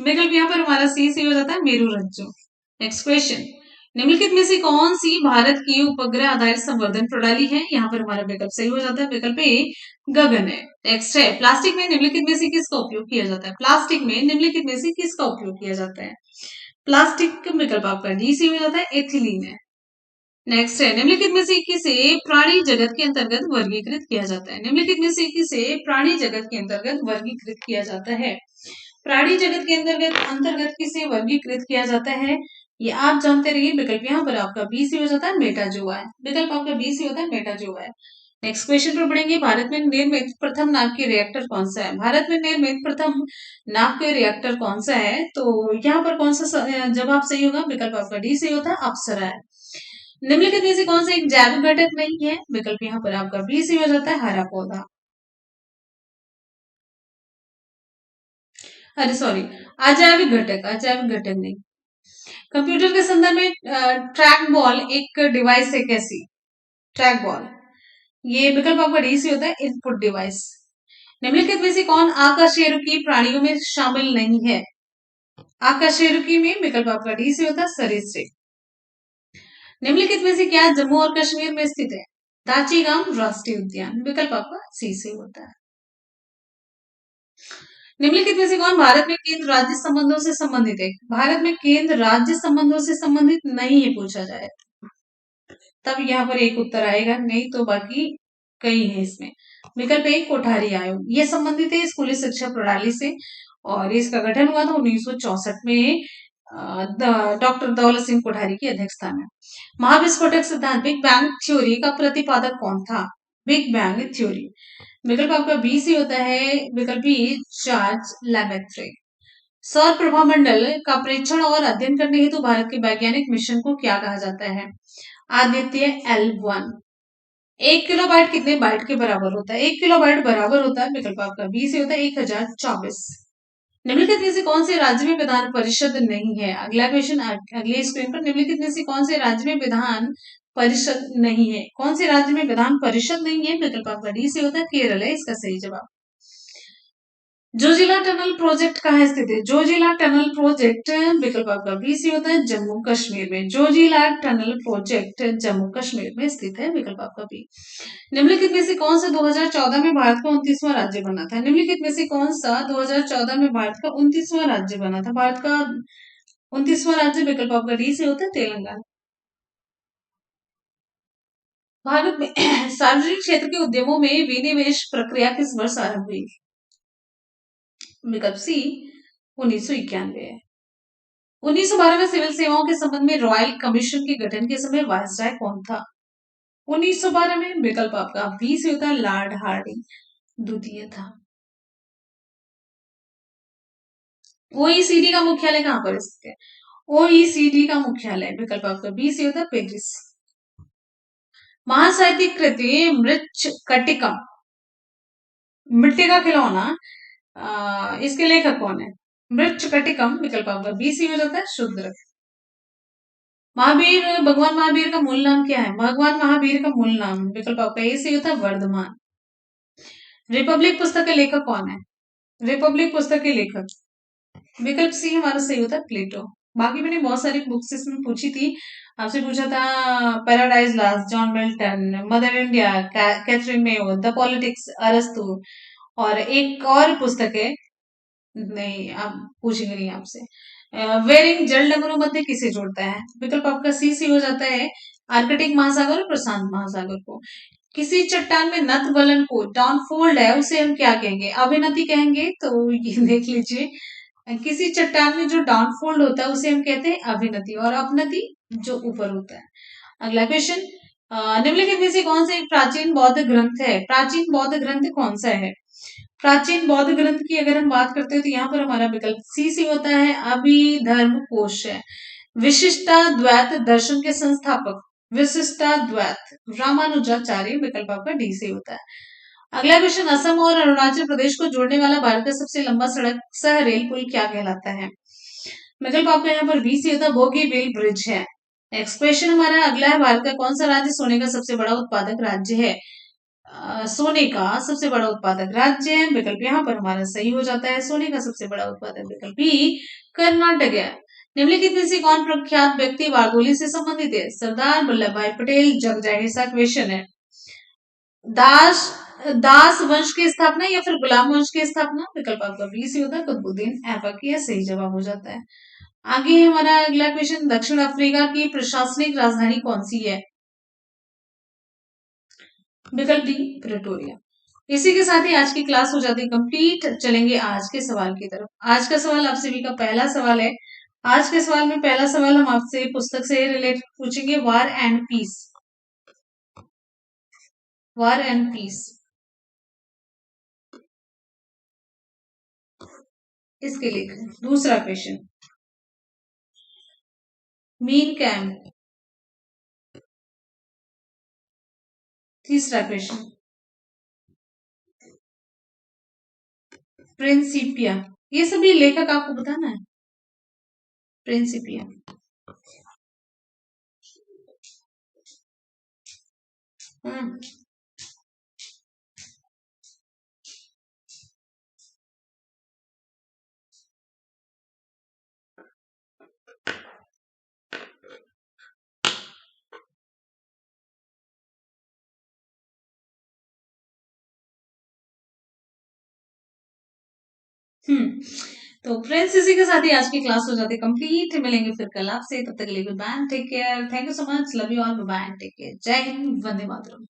विकल्प यहाँ पर हमारा सी हो जाता है, मेरुरज्जु। नेक्स्ट क्वेश्चन, निम्नलिखित में से कौन सी भारत की उपग्रह आधारित संवर्धन प्रणाली है? यहाँ पर हमारा विकल्प सही हो जाता है, विकल्प ए गगन है। नेक्स्ट है, प्लास्टिक में निम्नलिखित में से किसका उपयोग किया जाता है? प्लास्टिक में निम्नलिखित में से किसका उपयोग किया जाता है? प्लास्टिक विकल्प आपका डी सी हो जाता है, एथिलीन है। नेक्स्ट है, निम्नलिखित में से किसे प्राणी जगत के अंतर्गत वर्गीकृत किया जाता है? निम्नलिखित में से किसे प्राणी जगत के अंतर्गत वर्गीकृत किया जाता है? प्राणी जगत के अंतर्गत अंतर्गत किसे वर्गीकृत किया जाता है ये आप जानते रहिए। विकल्प यहाँ पर आपका बी सी हो जाता है, मेटाजोआ है। विकल्प आपका बी सी होता है, मेटाजोआ है। नेक्स्ट क्वेश्चन पर बढ़ेंगे, भारत में निर्मित प्रथम नाभ के रिएक्टर कौन सा है? भारत में निर्मित प्रथम नाभ के रिएक्टर कौन सा है? तो यहाँ पर कौन सा जवाब सही होगा? विकल्प आपका डी सही होता है, अप्सरा है। निम्नलिखित में से कौन सा एक जैविक घटक नहीं है? विकल्प यहाँ पर आपका बी सी हो जाता है, हरा पौधा। अरे सॉरी, अजैविक घटक, अजैविक घटक नहीं। कंप्यूटर के संदर्भ में ट्रैक बॉल एक डिवाइस है कैसी? ट्रैक बॉल, ये विकल्प आपका डी सी होता है, इनपुट डिवाइस। निम्नलिखित में से कौन आकाशीय प्राणियों में शामिल नहीं है? आकाशीय में विकल्प आपका डी सी होता है, सरीसृप। निम्नलिखित में से क्या जम्मू और कश्मीर में स्थित है? दाचीगाम राष्ट्रीय उद्यान। विकल्प आपका सी से होता है। निम्नलिखित में से कौन भारत में केंद्र राज्य संबंधों से संबंधित है? भारत में केंद्र राज्य संबंधों से संबंधित नहीं है पूछा जाए तब यहाँ पर एक उत्तर आएगा, नहीं तो बाकी कई है इसमें। विकल्प एक, कोठारी आयोग, ये संबंधित है स्कूली शिक्षा प्रणाली से और इसका गठन हुआ था 1964 में डॉक्टर दौलत सिंह कोठारी की अध्यक्षता में। महाविस्फोटक सिद्धांत बिग बैंग थ्योरी का प्रतिपादक कौन था? बिग बैंग थ्योरी, विकल्प आपका बी सी होता है, विकल्प बी चार्ल्स लेमेत्रे। सौर प्रभामंडल का परीक्षण और अध्ययन करने हेतु भारत के वैज्ञानिक मिशन को क्या कहा जाता है? आदित्य L1। 1 किलोबाइट कितने बाइट के बराबर होता है? 1 किलोबाइट बराबर होता है, विकल्प आपका बी से होता है, 1024। निम्नलिखित में से कौन से राज्य में विधान परिषद नहीं है? अगला क्वेश्चन अगले स्क्रीन पर, निम्नलिखित में से कौन से राज्य में विधान परिषद नहीं है? कौन से राज्य में विधान परिषद नहीं है? विकल्प आपका डी से होता है, केरल है इसका सही जवाब। जोजिला टनल प्रोजेक्ट कहाँ स्थित है? जोजिला टनल प्रोजेक्ट विकल्प आपका बी सी होता है जम्मू कश्मीर में। जोजिला टनल प्रोजेक्ट जम्मू कश्मीर में स्थित है, विकल्प आपका बी। निम्नलिखित में से कौन सा 2014 में भारत का 29वां राज्य बना था? निम्नलिखित में से कौन सा 2014 में भारत का 29वां राज्य बना था? भारत का 29वां राज्य विकल्प आपका डी से होता है तेलंगाना। भारत में सार्वजनिक क्षेत्र के उद्यमों में विनिवेश प्रक्रिया किस वर्ष आरंभ हुई? विकल्प सी 1991 है। 1912 में सिविल सेवाओं के संबंध में रॉयल कमीशन के गठन के समय वायसराय कौन था? 1912 में विकल्प आपका बी से होता है लॉर्ड हार्डिंग द्वितीय था। ओईसीडी का मुख्यालय कहाँ पर स्थित है? ओईसीडी का मुख्यालय विकल्प आपका बी से होता है पेरिस। महासाहित्यिक कृति मृच्छकटिकम मिट्टी का खिलौना इसके लेखक कौन है? मृच्छकटिकम विकल्प आपका बी सी हो जाता है शूद्र। महावीर भगवान महावीर का मूल नाम क्या है? भगवान महावीर का मूल नाम विकल्प आपका ए से होता है वर्धमान। रिपब्लिक पुस्तक के लेखक कौन है? रिपब्लिक पुस्तक के लेखक विकल्प सी हमारा सही होता है प्लेटो। बाकी मैंने बहुत सारी बुक्स इसमें पूछी थी, आपसे पूछा था paradise last John Milton, mother India Catherine Mayo, the politics अरस्तु, और एक और पुस्तक है, नहीं आप पूछेंगे नहीं आपसे। वेरिंग जल डमरू मध्य किसे जोड़ता है? विकल्प आपका सी सी हो जाता है आर्कटिक महासागर और प्रशांत महासागर को। किसी चट्टान में नत वलन को डाउनफोल्ड है उसे हम क्या कहेंगे? अभिनति कहेंगे। तो ये देख लीजिए, किसी चट्टान में जो डाउनफोल्ड होता है उसे हम कहते हैं अभिनति, और अपनति जो ऊपर होता है। अगला क्वेश्चन, निम्नलिखित में से कौन सा एक प्राचीन बौद्ध ग्रंथ है? प्राचीन बौद्ध ग्रंथ कौन सा है? प्राचीन बौद्ध ग्रंथ की अगर हम बात करते हैं तो यहाँ पर हमारा विकल्प सी से होता है अभिधर्म कोश है। विशिष्टाद्वैत दर्शन के संस्थापक विशिष्टाद्वैत रामानुजाचार्य विकल्प आपका डी से होता है। अगला क्वेश्चन, असम और अरुणाचल प्रदेश को जोड़ने वाला भारत का सबसे लंबा सड़क सह रेल पुल क्या कहलाता है? विकल्प आपका यहाँ पर बी से होता है बोगीबील ब्रिज है। नेक्स्ट क्वेश्चन हमारा अगला है, भारत का कौन सा राज्य सोने का सबसे बड़ा उत्पादक राज्य है? सोने का सबसे बड़ा उत्पादक राज्य है, विकल्प यहाँ पर हमारा सही हो जाता है सोने का सबसे बड़ा उत्पादक विकल्प बी कर्नाटक है। निम्नलिखित में से कौन प्रख्यात व्यक्ति बारडोली से संबंधित है? सरदार वल्लभ भाई पटेल। जग जाहिर सा क्वेश्चन है। दास दास वंश की स्थापना या फिर गुलाम वंश की स्थापना? विकल्प आपका बी सी होता है कुतुबुद्दीन ऐबक, यह सही जवाब हो जाता है। आगे है हमारा अगला क्वेश्चन, दक्षिण अफ्रीका की प्रशासनिक राजधानी कौन सी है? विकल्प डी प्रेटोरिया। इसी के साथ ही आज की क्लास हो जाती है कंप्लीट। चलेंगे आज के सवाल की तरफ। आज का सवाल आप सभी का पहला सवाल है। आज के सवाल में पहला सवाल हम आपसे पुस्तक से रिलेटेड पूछेंगे, war and peace. War and peace इसके लेखक। दूसरा क्वेश्चन, मीन कैम्प। तीसरा क्वेश्चन, प्रिंसिपिया। ये सभी लेखक आपको बताना है। प्रिंसिपिया। हम्म तो फ्रेंड्स इसी के साथ ही आज की क्लास हो जाती है कंप्लीट। मिलेंगे फिर कल आपसे, तब तक के लिए good bye, take care, thank you so much, love you all, bye, take care, जय हिंद, वंदे मातरम।